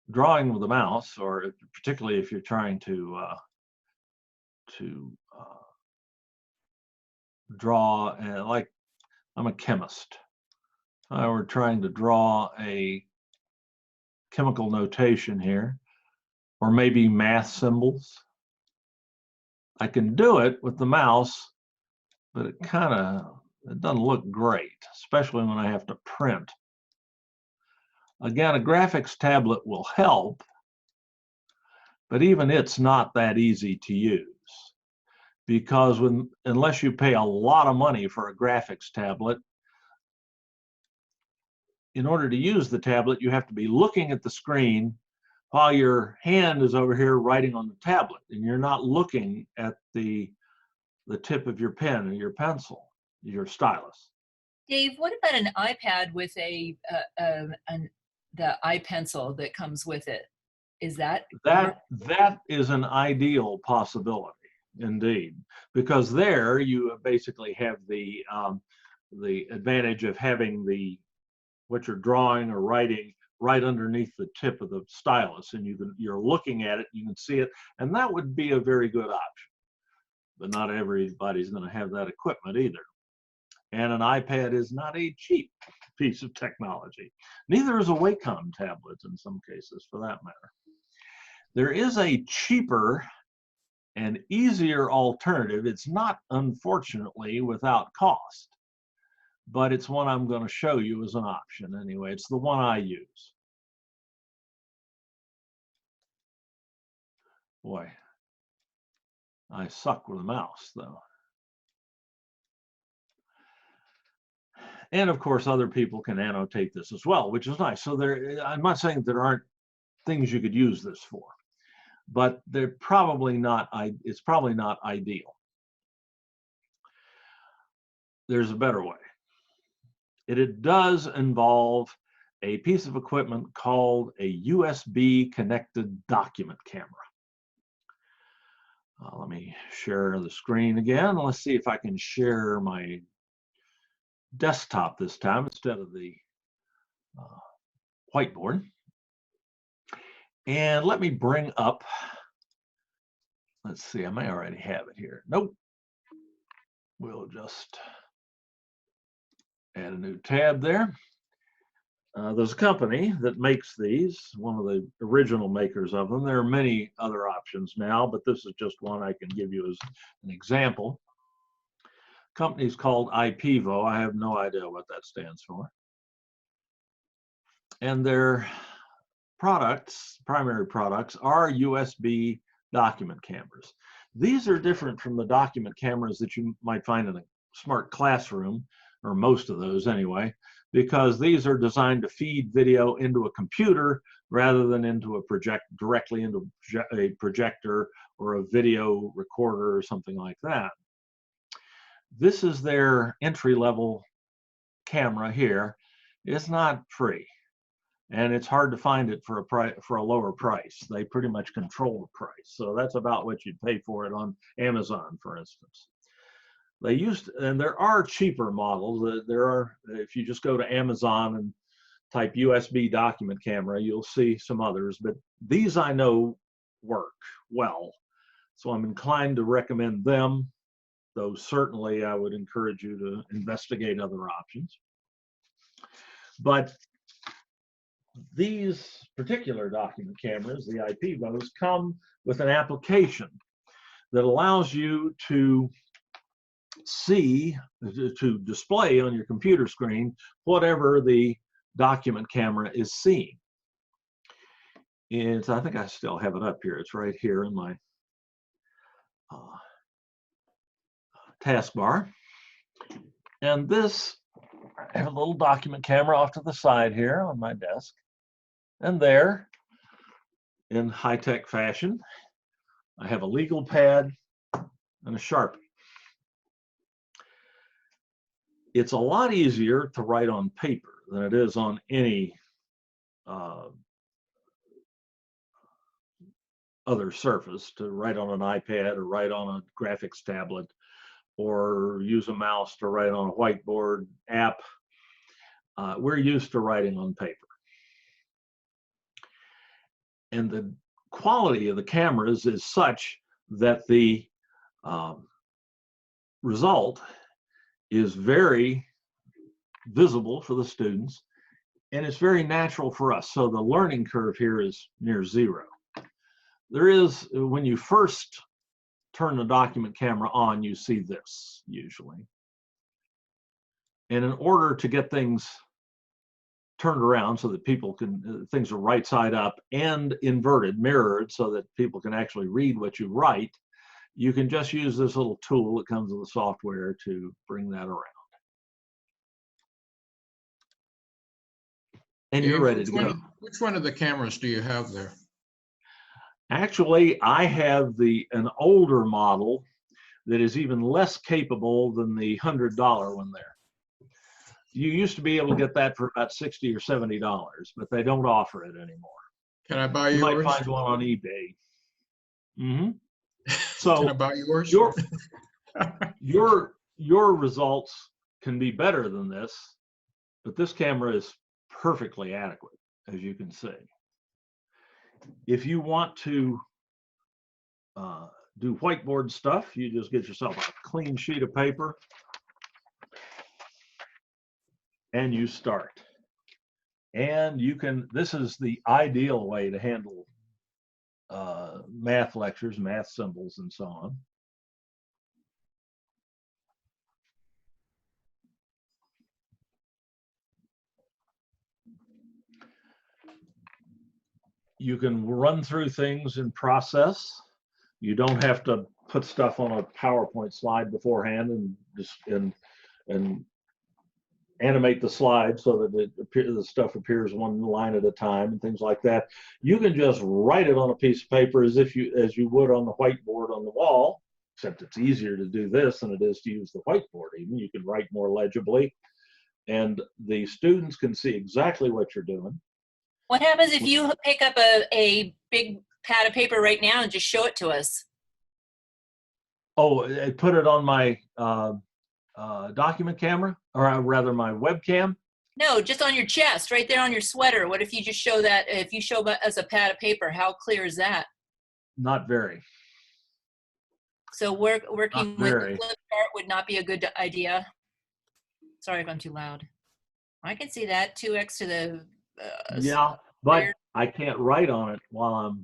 drawing with a mouse, or particularly if you're trying to draw, like I'm a chemist, we're trying to draw a chemical notation here, or maybe math symbols. I can do it with the mouse, but it doesn't look great, especially when I have to print. Again, a graphics tablet will help, but even it's not that easy to use, because unless you pay a lot of money for a graphics tablet, in order to use the tablet, you have to be looking at the screen while your hand is over here writing on the tablet, and you're not looking at the tip of your pen or your pencil, your stylus. Dave, what about an iPad with the iPencil that comes with it? Is that is an ideal possibility, indeed, because there you basically have the advantage of having what you're drawing or writing right underneath the tip of the stylus, and you're looking at it, you can see it, and that would be a very good option. But not everybody's going to have that equipment either. And an iPad is not a cheap piece of technology. Neither is a Wacom tablet in some cases, for that matter. There is a cheaper and easier alternative. It's not, unfortunately, without cost, but it's one I'm going to show you as an option anyway. It's the one I use. Boy, I suck with a mouse, though. And of course, other people can annotate this as well, which is nice. So I'm not saying there aren't things you could use this for, but they're probably not. It's probably not ideal. There's a better way. It does involve a piece of equipment called a USB connected document camera. Let me share the screen again. Let's see if I can share my desktop this time instead of the whiteboard. And let me bring up, let's see, I may already have it here. Nope. We'll just add a new tab there. There's a company that makes these, one of the original makers of them. There are many other options now, but this is just one I can give you as an example. Company's called IPEVO. I have no idea what that stands for. And their products, primary products, are USB document cameras. These are different from the document cameras that you might find in a smart classroom, or most of those anyway, because these are designed to feed video into a computer rather than into directly into a projector or a video recorder or something like that. This is their entry-level camera here. It's not free, and it's hard to find it for a lower price. They pretty much control the price, so that's about what you'd pay for it on Amazon, for instance. And there are cheaper models. If you just go to Amazon and type USB document camera, you'll see some others, but these I know work well, so I'm inclined to recommend them, though certainly I would encourage you to investigate other options. But these particular document cameras, the IPEVOs, come with an application that allows you to display on your computer screen whatever the document camera is seeing. I think I still have it up here. It's right here in my taskbar. And this, I have a little document camera off to the side here on my desk. And there, in high-tech fashion, I have a legal pad and a Sharpie. It's a lot easier to write on paper than it is on any other surface, to write on an iPad or write on a graphics tablet or use a mouse to write on a whiteboard app. We're used to writing on paper. and the quality of the cameras is such that the result is very visible for the students, and it's very natural for us. So the learning curve here is near zero. There is, when you first turn the document camera on, you see this usually. And in order to get things turned around so that people can, things are right side up and inverted, mirrored, so that people can actually read what you write, you can just use this little tool that comes with the software to bring that around. And you're ready to go. Which one of the cameras do you have there? Actually, I have an older model that is even less capable than the $100 one there. You used to be able to get that for about $60 or $70, but they don't offer it anymore. Can I buy You yours? might find one on eBay. Mm-hmm. So can I buy yours? Your results can be better than this, but this camera is perfectly adequate, as you can see. If you want to do whiteboard stuff, you just get yourself a clean sheet of paper and you start. And you can, this is the ideal way to handle math lectures, math symbols, and so on. You can run through things in process. You don't have to put stuff on a PowerPoint slide beforehand and just and animate the slide so that the stuff appears one line at a time and things like that. You can just write it on a piece of paper as you would on the whiteboard on the wall, except it's easier to do this than it is to use the whiteboard. Even you can write more legibly, and the students can see exactly what you're doing. What happens if you pick up a big pad of paper right now and just show it to us? Oh, I put it on my document camera, or rather my webcam? No, just on your chest, right there on your sweater. What if you just show that, if you show us a pad of paper, how clear is that? Not very. So working with the flip chart would not be a good idea. Sorry if I'm too loud. I can see that 2x to the yeah, but I can't write on it while I'm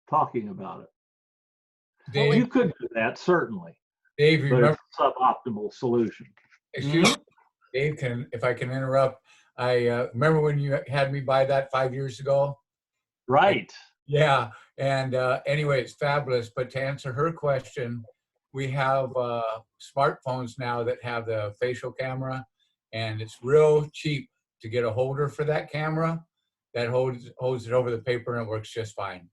talking about it. Dave, you could do that, certainly. Dave, but remember, it's a suboptimal solution. Excuse me, Dave, if I can interrupt, I remember when you had me buy that 5 years ago? Right. Yeah, and anyway, it's fabulous. But to answer her question, we have smartphones now that have the facial camera, and it's real cheap to get a holder for that camera that holds it over the paper, and it works just fine.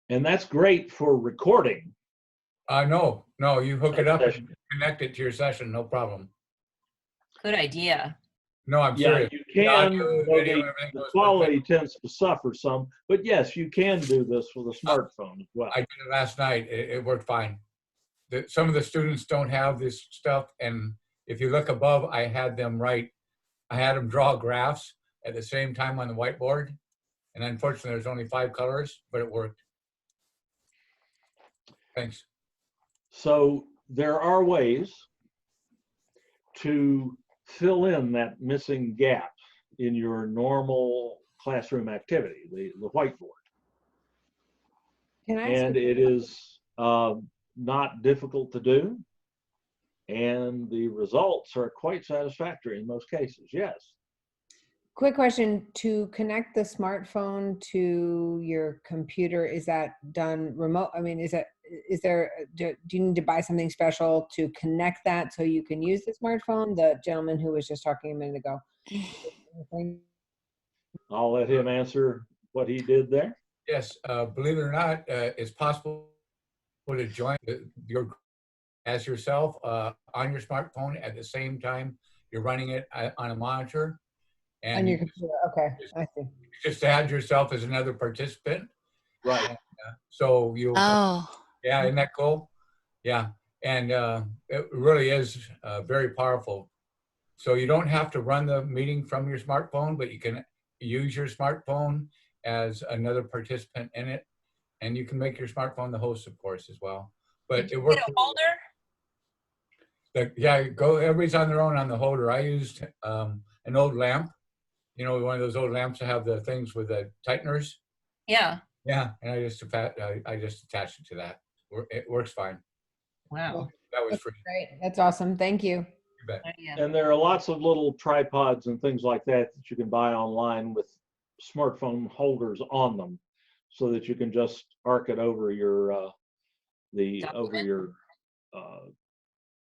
And that's great for recording. No, you hook it up and connect it to your session, no problem. Good idea. No, I'm serious. You can, the quality tends to suffer some, but yes, you can do this with a smartphone as well. I did it last night. It worked fine. Some of the students don't have this stuff, and if you look above, I had them draw graphs at the same time on the whiteboard, and unfortunately there's only 5 colors, but it worked. Thanks. So there are ways to fill in that missing gap in your normal classroom activity, the whiteboard. And it is not difficult to do, and the results are quite satisfactory in most cases, yes. Quick question, to connect the smartphone to your computer, is that done remote? I mean, do you need to buy something special to connect that so you can use the smartphone? The gentleman who was just talking a minute ago. I'll let him answer what he did there. Yes, believe it or not, it's possible to join your as yourself on your smartphone at the same time you're running it on a monitor. And on your computer, okay, I see. Just add yourself as another participant. Right. And, so you. Oh. Yeah, isn't that cool? Yeah, and it really is very powerful. So you don't have to run the meeting from your smartphone, but you can use your smartphone as another participant in it. And you can make your smartphone the host, of course, as well. But it works. Get a holder? Yeah, everybody's on their own on the holder. I used an old lamp, you know, one of those old lamps that have the things with the tighteners. Yeah. Yeah, and I just attached it to that. It works fine. Wow. That was free. Great. That's awesome. Thank you. You bet. And there are lots of little tripods and things like that that you can buy online with smartphone holders on them, so that you can just arc it over your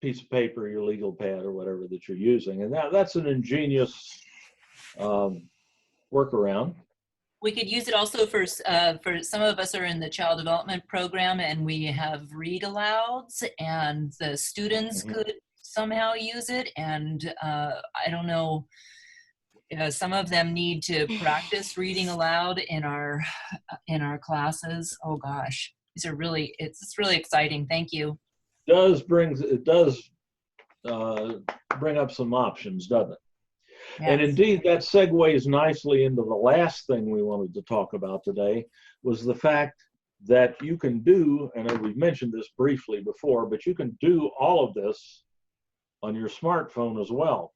piece of paper, your legal pad, or whatever that you're using. And that's an ingenious workaround. We could use it also for some of us are in the child development program, and we have read alouds, and the students could somehow use it. And I don't know, some of them need to practice reading aloud in our classes. Oh gosh, these are really, it's really exciting. Thank you. It does bring up some options, doesn't it? Yes. And indeed, that segues nicely into the last thing we wanted to talk about today, was the fact that you can do, and we've mentioned this briefly before, but you can do all of this on your smartphone as well.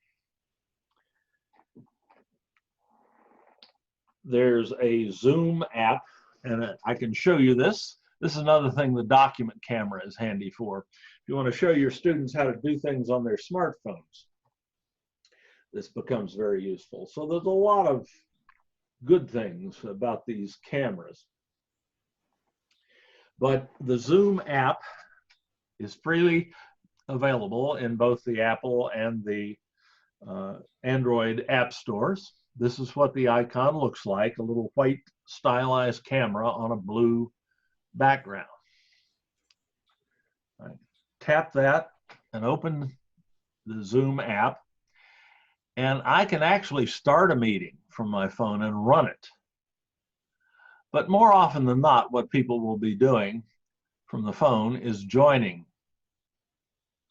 There's a Zoom app, and I can show you this. This is another thing the document camera is handy for. If you want to show your students how to do things on their smartphones, this becomes very useful. So there's a lot of good things about these cameras. But the Zoom app is freely available in both the Apple and the Android app stores. This is what the icon looks like, a little white stylized camera on a blue background. Right. Tap that and open the Zoom app, and I can actually start a meeting from my phone and run it. But more often than not, what people will be doing from the phone is joining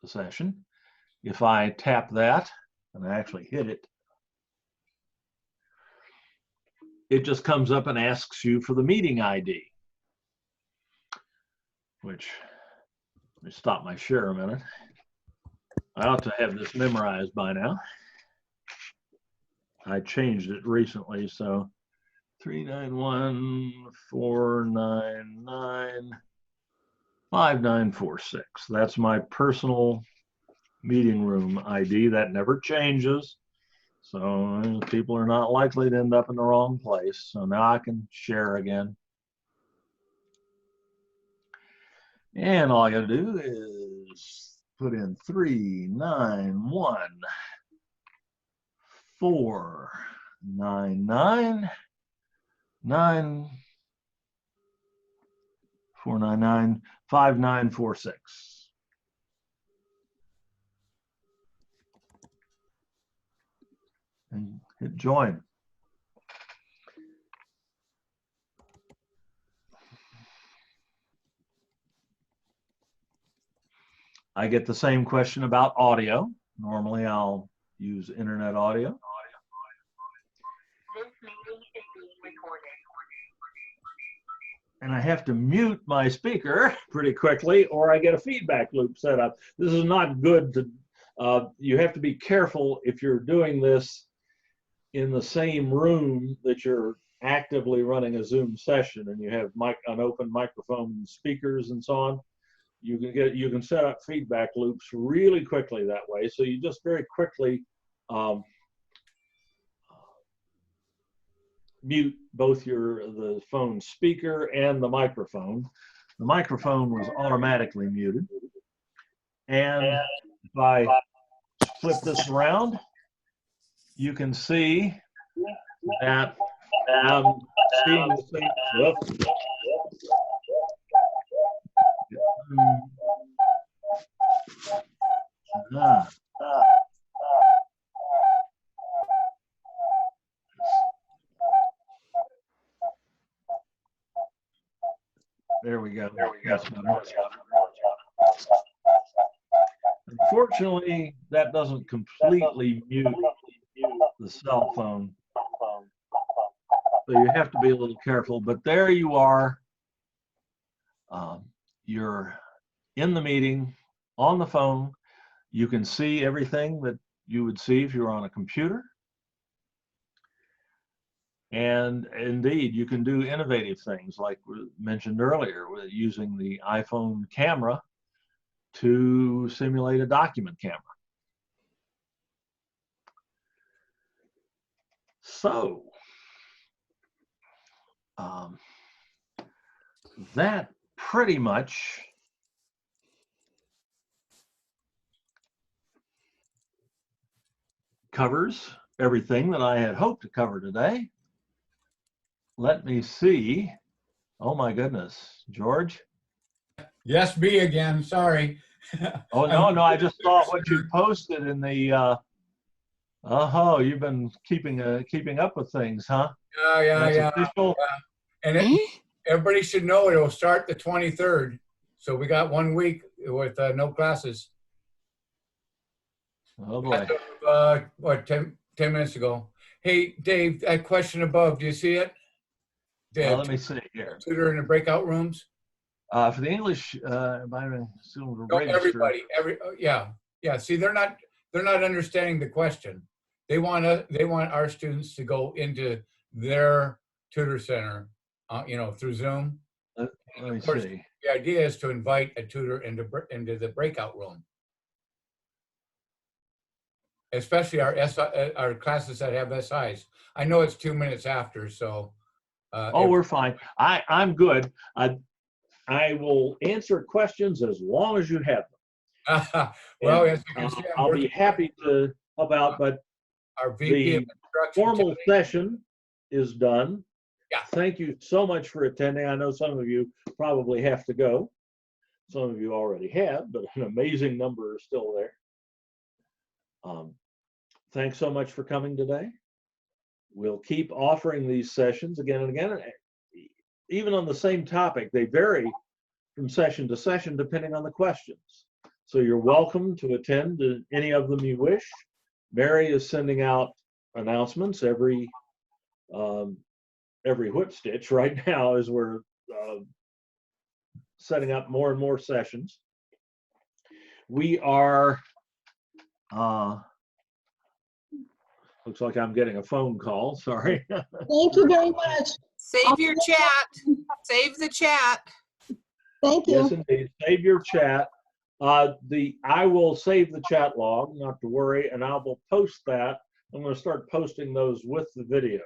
the session. If I tap that, and I actually hit it, it just comes up and asks you for the meeting ID, which, let me stop my share a minute. I ought to have this memorized by now. I changed it recently, so 391-499-5946. That's my personal meeting room ID. That never changes. So people are not likely to end up in the wrong place. So now I can share again. And all I got to do is put in 391-499-5946. And hit join. I get the same question about audio. Normally I'll use internet audio. This meeting is being recorded. And I have to mute my speaker pretty quickly, or I get a feedback loop set up. This is not good to, you have to be careful if you're doing this in the same room that you're actively running a Zoom session and you have an open microphone and speakers and so on. You can set up feedback loops really quickly that way. So you just very quickly mute both the phone speaker and the microphone. The microphone was automatically muted. And if I flip this around, you can see that I'm seeing the same. There we go. Unfortunately, that doesn't completely mute the cell phone. So you have to be a little careful, but there you are. You're in the meeting on the phone. You can see everything that you would see if you were on a computer. And indeed, you can do innovative things like we mentioned earlier with using the iPhone camera to simulate a document camera. So that pretty much covers everything that I had hoped to cover today. Let me see. Oh my goodness, George. Yes, me again. Sorry. Oh no, I just saw what you posted in the. Oh, you've been keeping up with things, huh? Yeah. That's official. And everybody should know it will start the 23rd. So we got 1 week with no classes. Oh boy. What, 10 minutes ago. Hey, Dave, that question above, do you see it? Let me see here. Tutor in the breakout rooms? For the English, everybody, yeah. See, they're not understanding the question. They want our students to go into their tutor center, through Zoom. Let me of course, see. the idea is to invite a tutor into the breakout room, especially our classes that have SIs. I know it's 2 minutes after, so. We're fine. I'm good. I will answer questions as long as you have them. Well, And, as you can see, I'll be happy to help out, but our VP of the instruction formal session is done. Yeah. Thank you so much for attending. I know some of you probably have to go. Some of you already have, but an amazing number are still there. Thanks so much for coming today. We'll keep offering these sessions again and again. Even on the same topic, they vary from session to session depending on the questions. So you're welcome to attend to any of them you wish. Mary is sending out announcements every whip stitch right now as we're setting up more and more sessions. We are looks like I'm getting a phone call. Sorry. Thank you very much. Save your chat. Save the chat. Thank you. Yes, indeed. Save your chat. I will save the chat log, not to worry, and I will post that. I'm going to start posting those with the videos.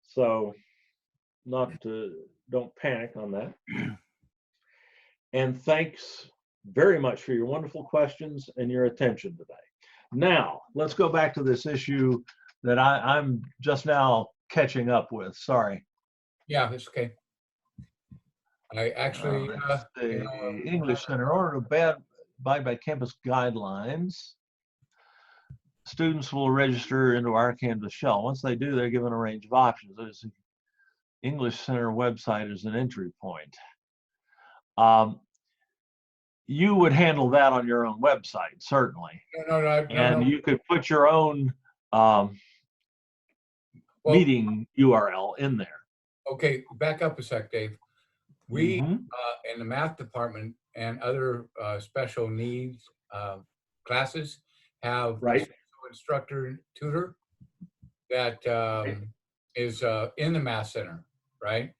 So don't panic on that. And thanks very much for your wonderful questions and your attention today. Now, let's go back to this issue that I'm just now catching up with. Sorry. Yeah, it's okay. I actually, the English Center, in order to abide by campus guidelines, students will register into our Canvas shell. Once they do, they're given a range of options. There's the English Center website as an entry point. You would handle that on your own website, certainly. No. You could put your own meeting URL in there. Okay, back up a sec, Dave. We, in the math department and other special needs classes, have a special instructor tutor that is in the math center, right?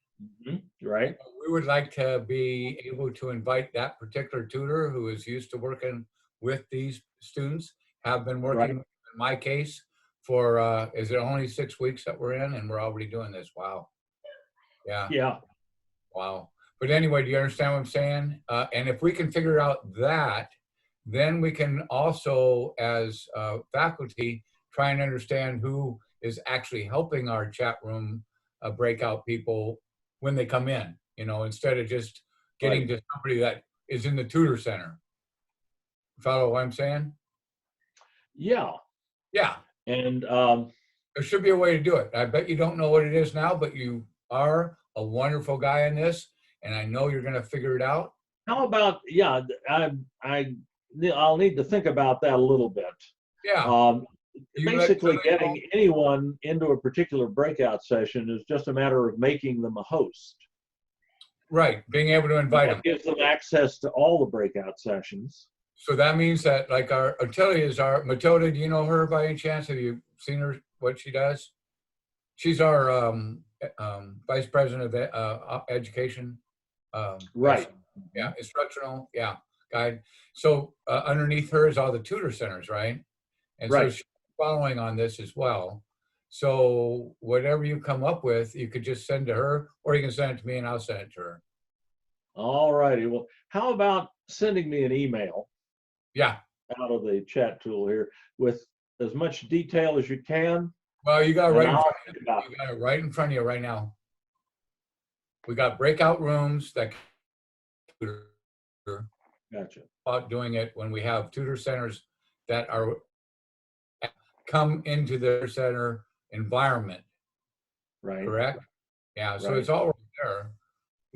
Right. We would like to be able to invite that particular tutor who is used to working with these students, have been working, in my case, for, is it only 6 weeks that we're in and we're already doing this? Wow. Yeah. Wow. But anyway, do you understand what I'm saying? And if we can figure out that, then we can also, as faculty, try and understand who is actually helping our chat room breakout people when they come in, instead of just getting to somebody that is in the tutor center. Follow what I'm saying? Yeah. And there should be a way to do it. I bet you don't know what it is now, but you are a wonderful guy in this, and I know you're going to figure it out. How about, I'll need to think about that a little bit. Yeah. basically getting anyone into a particular breakout session is just a matter of making them a host. Right, being able to invite them. Gives them access to all the breakout sessions. So that means that, like, our Attilia is our, Matilda, do you know her by any chance? Have you seen her, what she does? She's our vice president of education. Right. Yeah, instructional, yeah, guide. So underneath her is all the tutor centers, right? And so she's following on this as well. So whatever you come up with, you could just send to her, or you can send it to me and I'll send it to her. All righty. Well, how about sending me an email? Yeah. Out of the chat tool here with as much detail as you can. Well, you got it right in front of you. You got it right in front of you right now. We got breakout rooms that gotcha. About doing it when we have tutor centers that are come into their center environment. Right. Correct? Yeah, so Right. it's all right there.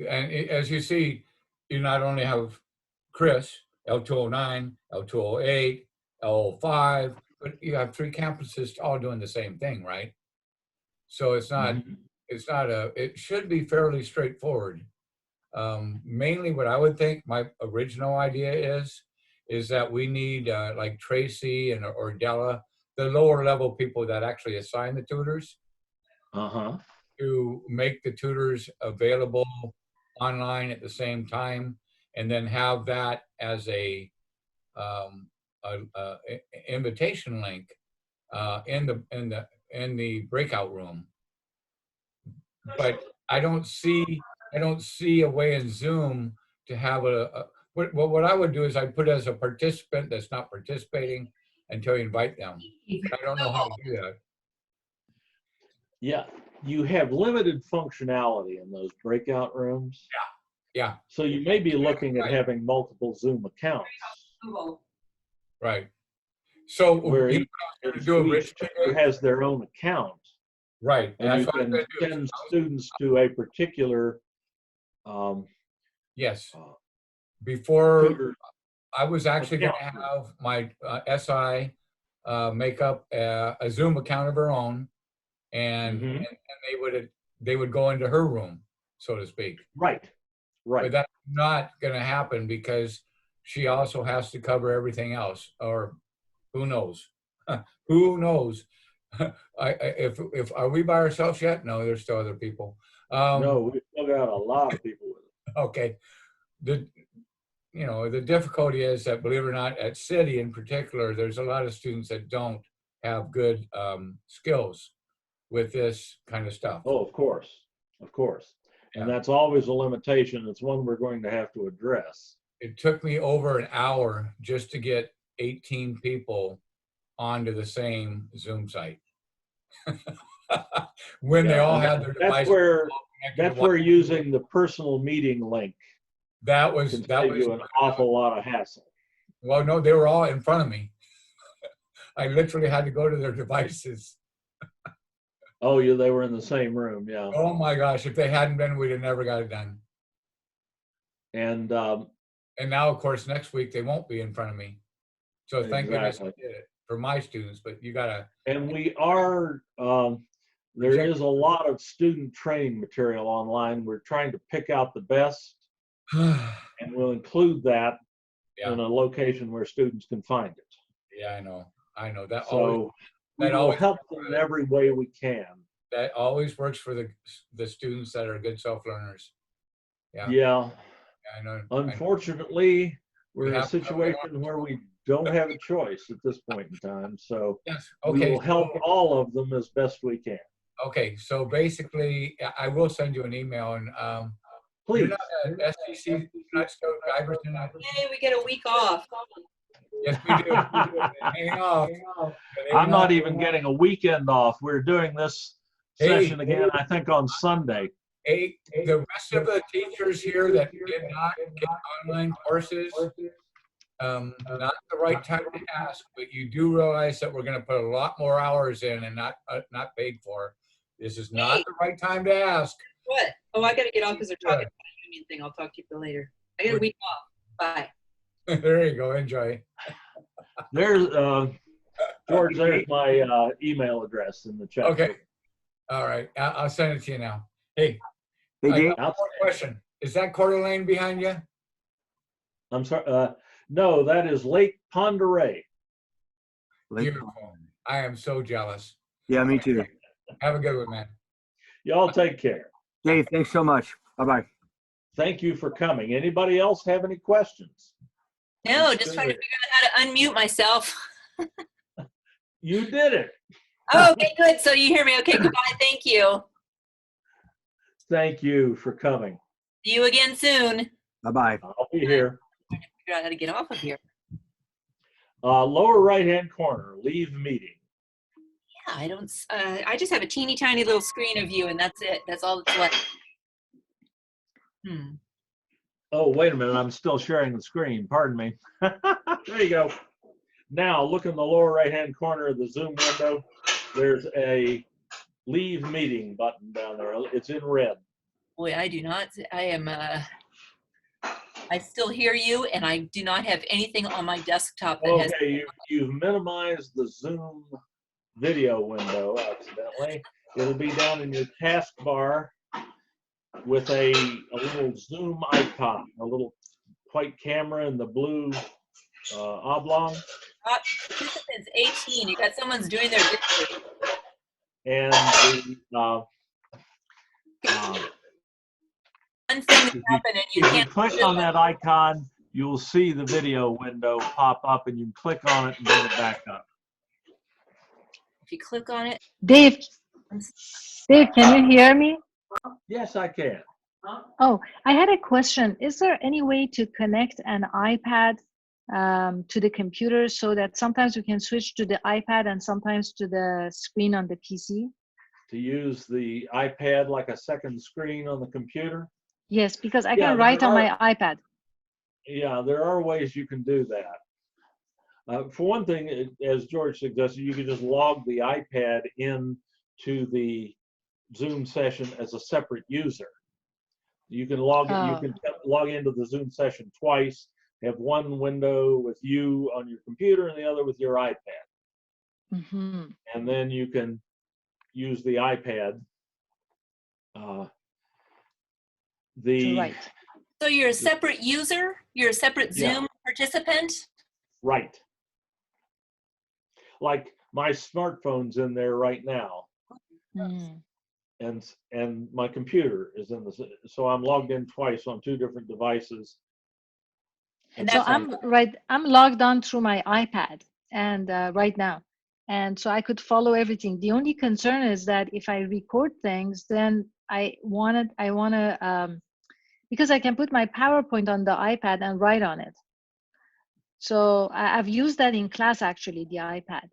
And as you see, you not only have Chris, L209, L208, L05, but you have 3 campuses all doing the same thing, right? So it's not, it should be fairly straightforward. Mainly what I would think, my original idea is that we need like Tracy and or Della, the lower level people that actually assign the tutors, to make the tutors available online at the same time, and then have that as a invitation link in the breakout room. But I don't see a way in Zoom to have what I would do is I'd put it as a participant that's not participating until you invite them. But I don't know how to do that. Yeah, you have limited functionality in those breakout rooms. Yeah. So you may be looking at having multiple Zoom accounts. Right. So where each teacher has their own account. Right. And you can send students to a particular yes. Before tutor I was actually going to have my SI make up a Zoom account of her own, and they would go into her room, so to speak. Right. Right. But that's not going to happen because she also has to cover everything else, or who knows? Who knows? If are we by ourselves yet? No, there's still other people. No, we've still got a lot of people with it. Okay. The difficulty is that, believe it or not, at City in particular, there's a lot of students that don't have good skills with this kind of stuff. Oh, of course. Of course. And that's always a limitation. It's one we're going to have to address. It took me over an hour just to get 18 people onto the same Zoom site. When they all had their devices. That's where using the personal meeting link that was you an awful lot of hassle. Well, no, they were all in front of me. I literally had to go to their devices. Oh, yeah, they were in the same room, yeah. Oh my gosh, if they hadn't been, we'd have never got it done. And now, of course, next week they won't be in front of me. So thank goodness I did it for my students, but you gotta. And we are, there is a lot of student training material online. We're trying to pick out the best, and we'll include that in a location where students can find it. Yeah, I know that. So we will help them in every way we can. That always works for the students that are good self-learners. Yeah. Yeah. I know. Unfortunately, we're in a situation where we don't have a choice at this point in time. So we will help all of them as best we can. Okay, so basically, I will send you an email, and please. You're not at SEC, not still Iverson. Hey, we get a week off. Yes, we do. Hang off. I'm not even getting a weekend off. We're doing this session again, I think, on Sunday. Hey, the rest of the teachers here that did not get online courses, not the right time to ask, but you do realize that we're going to put a lot more hours in and not paid for. This is not the right time to ask. What? Oh, I got to get off because they're talking about a union thing. I'll talk to you later. I got a week off. Bye. There you go. Enjoy. There's George, there's my email address in the chat. Okay. All right. I'll send it to you now. Hey, Hey, I Dave. got one more question. Is that Coeur d'Alene behind you? I'm sorry. No, that is Lake Ponderay. Beautiful. I am so jealous. Yeah, me too. Have a good one, man. Y'all take care. Dave, thanks so much. Bye-bye. Thank you for coming. Anybody else have any questions? No, just trying to figure out how to unmute myself. You did it. Oh, okay, good. So you hear me. Okay, goodbye. Thank you. Thank you for coming. See you again soon. Bye-bye. I'll be here. Figure out how to get off of here. Lower right-hand corner, leave meeting. Yeah, I don't. I just have a teeny tiny little screen of you, and that's it. That's all that's left. Oh, wait a minute. I'm still sharing the screen. Pardon me. There you go. Now, look in the lower right-hand corner of the Zoom window. There's a leave meeting button down there. It's in red. Boy, I do not. I am. I still hear you, and I do not have anything on my desktop that has. Okay, you've minimized the Zoom video window accidentally. It'll be down in your taskbar with a little Zoom icon, a little white camera in the blue oblong. Participants 18. You got someone's doing their dishes. And the one thing that happened, and you if can't. you click on that icon, you'll see the video window pop up, and you can click on it and bring it back up. If you click on it. Dave, can you hear me? Yes, I can. Oh, I had a question. Is there any way to connect an iPad to the computer so that sometimes we can switch to the iPad and sometimes to the screen on the PC? To use the iPad like a second screen on the computer? Yes, because I can write on my iPad. Yeah, there are ways you can do that. For one thing, as George suggested, you can just log the iPad into the Zoom session as a separate user. You can log into the Zoom session twice, have one window with you on your computer and the other with your iPad. Mm-hmm. And then you can use the iPad. Right. So you're a separate user? You're a separate Zoom participant? Right. Like my smartphone's in there right now. And my computer is in the, so I'm logged in twice on two different devices. And so I'm logged on through my iPad and right now, and so I could follow everything. The only concern is that if I record things, then I want to because I can put my PowerPoint on the iPad and write on it. So I've used that in class actually, the iPad.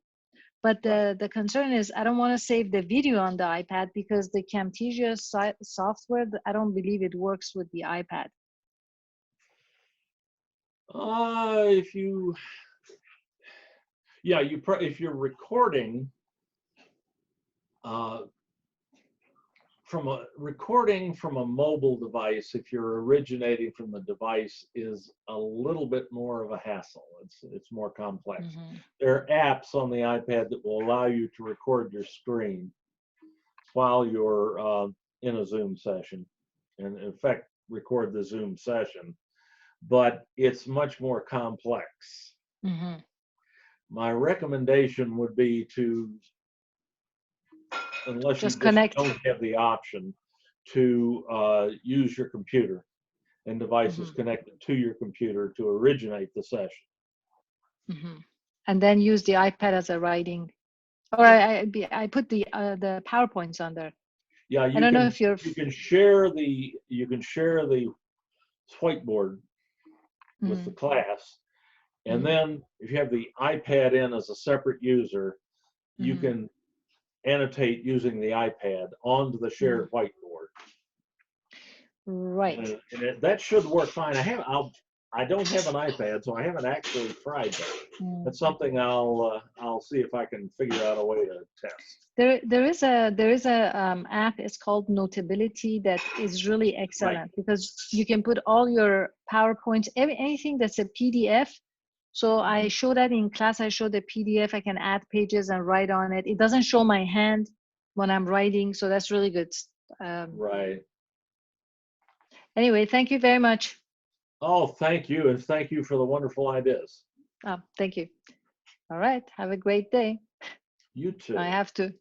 But the concern is I don't want to save the video on the iPad because the Camtasia software, I don't believe it works with the iPad. If you're recording from a mobile device, if you're originating from the device, is a little bit more of a hassle. It's more complex. Mm-hmm. There are apps on the iPad that will allow you to record your screen while you're in a Zoom session, and in fact record the Zoom session, but it's much more complex. Mm-hmm. My recommendation would be to, unless you just don't have the option, to use your computer and devices connected to your computer to originate the session. And then use the iPad as a writing, or I put the PowerPoints on there. Yeah, you can share the whiteboard with the class, and then if you have the iPad in as a separate user, you can annotate using the iPad onto the shared whiteboard. Right. And that should work fine. I don't have an iPad, so I haven't actually tried that. That's something I'll see if I can figure out a way to test. There is a app. It's called Notability that is really excellent because you can put all your PowerPoints, anything that's a PDF. So I show that in class. I show the PDF. I can add pages and write on it. It doesn't show my hand when I'm writing, so that's really good. Right. Anyway, thank you very much. Oh, thank you, and thank you for the wonderful ideas. Oh, thank you. All right, have a great day. You too. I have to,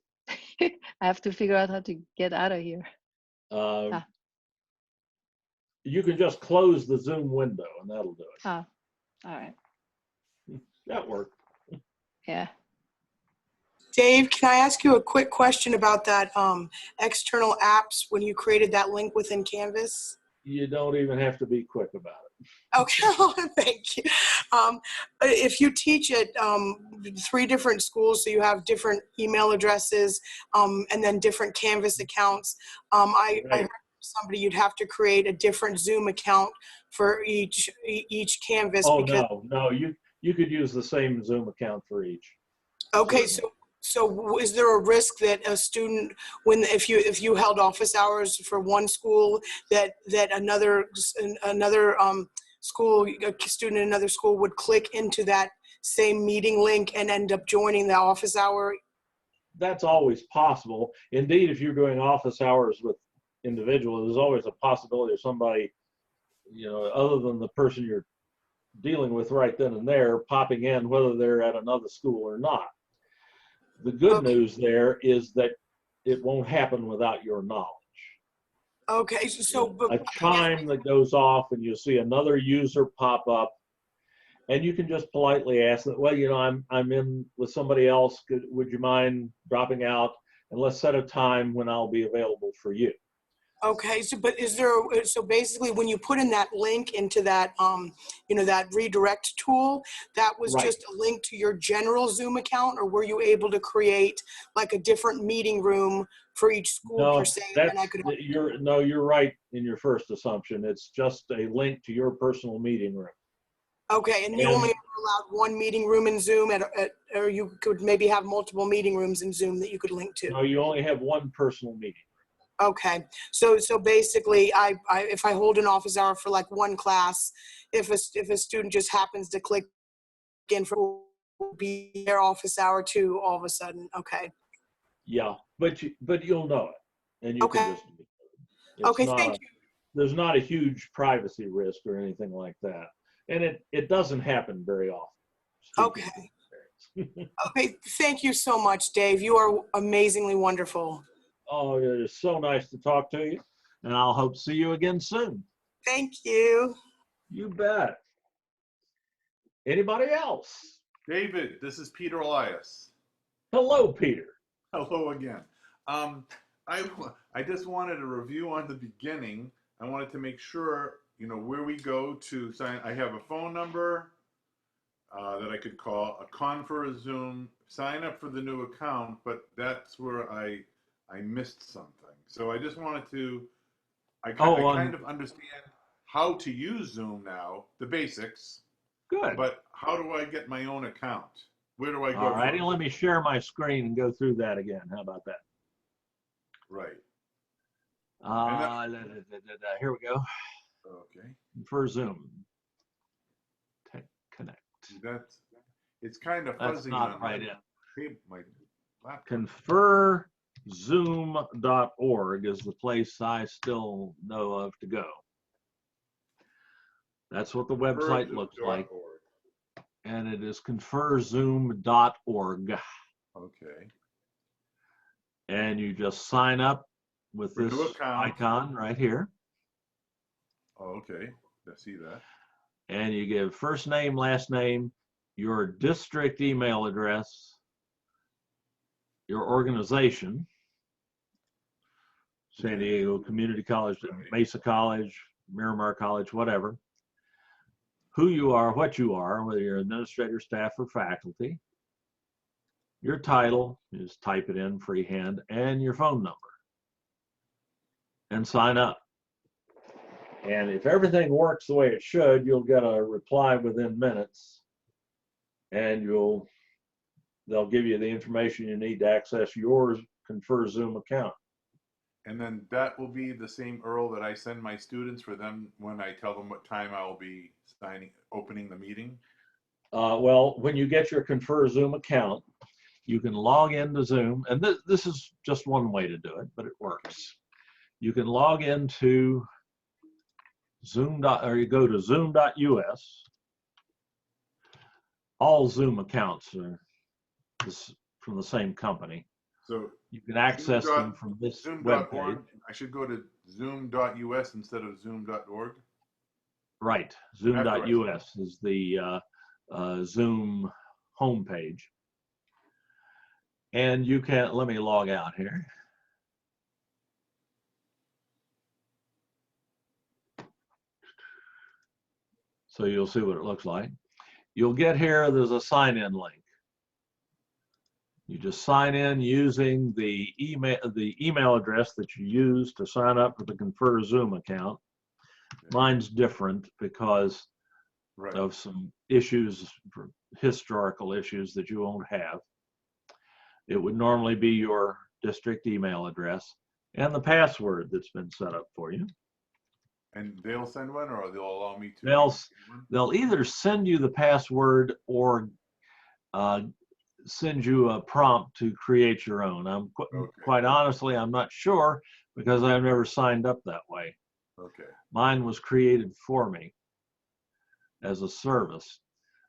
I have to figure out how to get out of here. You can just close the Zoom window, and that'll do it. Oh, all right. That worked. Yeah. Dave, can I ask you a quick question about that external apps when you created that link within Canvas? You don't even have to be quick about it. Okay, thank you. If you teach at 3 different schools, so you have different email addresses and then different Canvas accounts, I heard from somebody you'd have to create a different Zoom account for each Canvas. Oh, no, you could use the same Zoom account for each. Okay, so is there a risk that a student, if you held office hours for one school, that another school, a student in another school would click into that same meeting link and end up joining the office hour? That's always possible. Indeed, if you're doing office hours with individuals, there's always a possibility of somebody, other than the person you're dealing with right then and there, popping in, whether they're at another school or not. The good news there is that it won't happen without your knowledge. Okay, so a chime that goes off and you'll see another user pop up, and you can just politely ask that, well, I'm in with somebody else. Would you mind dropping out, and let's set a time when I'll be available for you. Okay, so basically when you put in that link into that that redirect tool, that was just a link to your general Zoom account, or were you able to create like a different meeting room for each school per se? You're right in your first assumption. It's just a link to your personal meeting room. Okay, and you only allowed one meeting room in Zoom, or you could maybe have multiple meeting rooms in Zoom that you could link to? No, you only have one personal meeting. Okay, so basically, if I hold an office hour for like one class, if a student just happens to click in for be their office hour too, all of a sudden, okay. Yeah, but you'll know it, and you can just. Okay, thank you. There's not a huge privacy risk or anything like that, and it doesn't happen very often. Okay. Okay, thank you so much, Dave. You are amazingly wonderful. Oh, it's so nice to talk to you, and I'll hope to see you again soon. Thank you. You bet. Anybody else? David, this is Peter Elias. Hello, Peter. Hello again. I just wanted a review on the beginning. I wanted to make sure, where we go to sign. I have a phone number that I could call, a Confer Zoom, sign up for the new account, but that's where I missed something. So I just wanted to, I kind of understand how to use Zoom now, the basics. Good. But how do I get my own account? Where do I go? All righty, let me share my screen and go through that again. How about that? Right. Here we go. Okay. For Zoom. Connect. It's kind of That's fuzzy not on right my laptop. Conferzoom.org is the place I still know of to go. That's what the website looks like. And it is conferzoom.org. Okay. And you just sign up with this icon right here. Oh, okay. I see that. And you give first name, last name, your district email address, your organization, San Diego Community College, Mesa College, Miramar College, whatever, who you are, what you are, whether you're administrator, staff, or faculty, your title, you just type it in freehand, and your phone number, and sign up. And if everything works the way it should, you'll get a reply within minutes, and they'll give you the information you need to access your Confer Zoom account. And then that will be the same URL that I send my students for them when I tell them what time I will be opening the meeting? Well, when you get your Confer Zoom account, you can log into Zoom, and this is just one way to do it, but it works. You can log into Zoom, or you go to zoom.us. All Zoom accounts are from the same company. So you can access them from this web page. I should go to zoom.us instead of zoom.org? Right. Zoom.us is the Zoom homepage. And you can, let me log out here. So you'll see what it looks like. You'll get here, there's a sign-in link. You just sign in using the email address that you use to sign up for the Confer Zoom account. Mine's different because of some issues, historical issues that you won't have. It would normally be your district email address and the password that's been set up for you. And they'll send one, or they'll allow me to? They'll either send you the password or send you a prompt to create your own. Quite honestly, I'm not sure because I've never signed up that way. Okay. Mine was created for me as a service.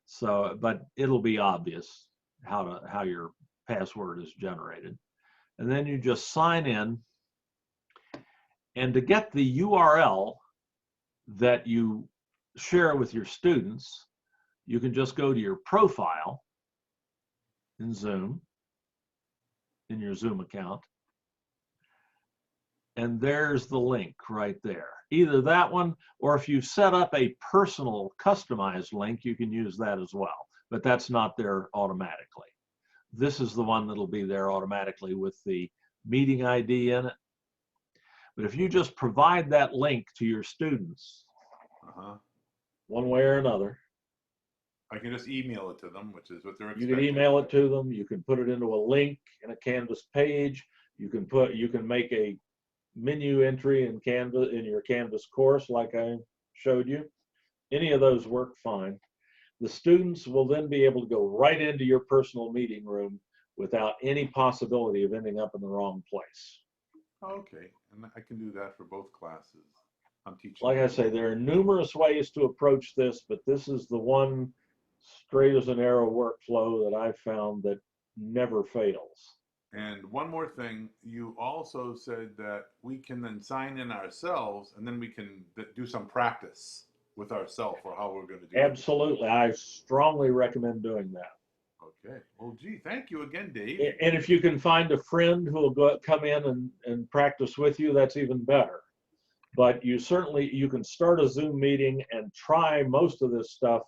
So, but it'll be obvious how your password is generated. And then you just sign in. And to get the URL that you share with your students, you can just go to your profile in Zoom, in your Zoom account, and there's the link right there. Either that one, or if you set up a personal customized link, you can use that as well, but that's not there automatically. This is the one that'll be there automatically with the meeting ID in it. But if you just provide that link to your students, one way or another, I can just email it to them, which is what they're expecting. you can email it to them. You can put it into a link in a Canvas page. You can make a menu entry in Canvas in your Canvas course, like I showed you. Any of those work fine. The students will then be able to go right into your personal meeting room without any possibility of ending up in the wrong place. Okay, and I can do that for both classes. I'm teaching. Like I say, there are numerous ways to approach this, but this is the one straight as an arrow workflow that I've found that never fails. And one more thing, you also said that we can then sign in ourselves and then we can do some practice with ourselves for how we're going to do it. Absolutely. I strongly recommend doing that. Okay. Well, gee, thank you again, Dave. And if you can find a friend who will come in and practice with you, that's even better. But you can start a Zoom meeting and try most of this stuff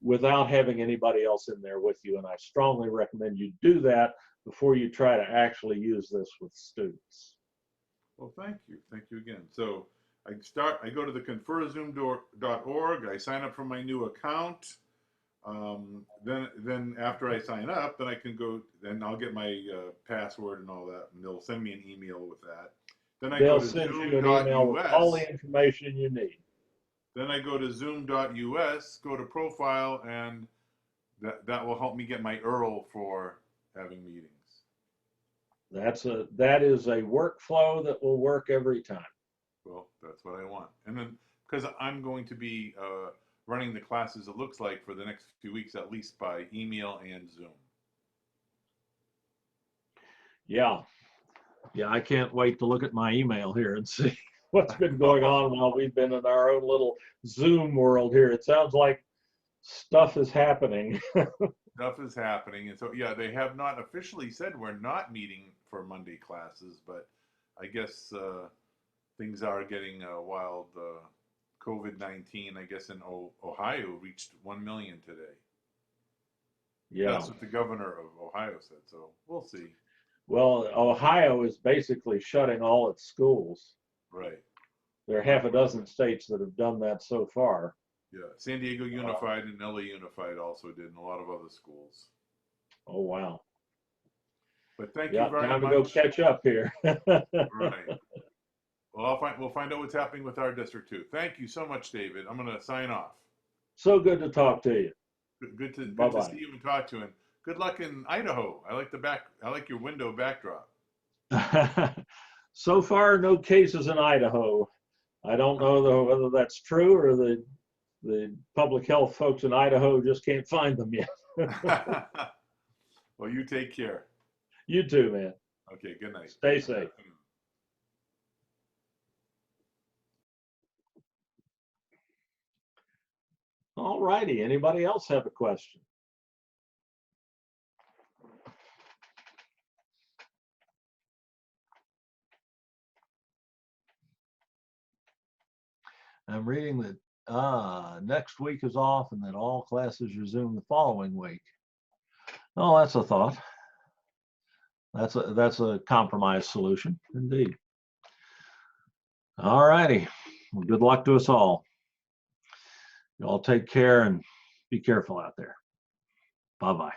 without having anybody else in there with you. And I strongly recommend you do that before you try to actually use this with students. Well, thank you. Thank you again. So I go to the conferzoom.org. I sign up for my new account. Then after I sign up, then I can go, then I'll get my password and all that, and they'll send me an email with that. Then They'll send you an email with all the information you need. Then I go to zoom.us, go to profile, and that will help me get my URL for having meetings. That is a workflow that will work every time. Well, that's what I want. And then, because I'm going to be running the classes, it looks like, for the next few weeks, at least by email and Zoom. Yeah, I can't wait to look at my email here and see what's been going on while we've been in our own little Zoom world here. It sounds like stuff is happening. Stuff is happening. And so, yeah, they have not officially said we're not meeting for Monday classes, but I guess things are getting wild. COVID-19, I guess, in Ohio reached 1 million today. Yeah. That's what the governor of Ohio said, so we'll see. Well, Ohio is basically shutting all its schools. Right. There are half a dozen states that have done that so far. Yeah, San Diego Unified and LA Unified also did, and a lot of other schools. Oh, wow. But thank you very much. Time to go catch up here. Right. Well, we'll find out what's happening with our district too. Thank you so much, David. I'm going to sign off. So good to talk to you. Good to Bye-bye. see you and talk to you. And good luck in Idaho. I like your window backdrop. So far, no cases in Idaho. I don't know though whether that's true or the public health folks in Idaho just can't find them yet. Well, you take care. You too, man. Okay, good night. Stay safe. All righty. Anybody else have a question? I'm reading that next week is off and that all classes resume the following week. Oh, that's a thought. That's a compromise solution, indeed. All righty. Well, good luck to us all. You all take care and be careful out there. Bye-bye.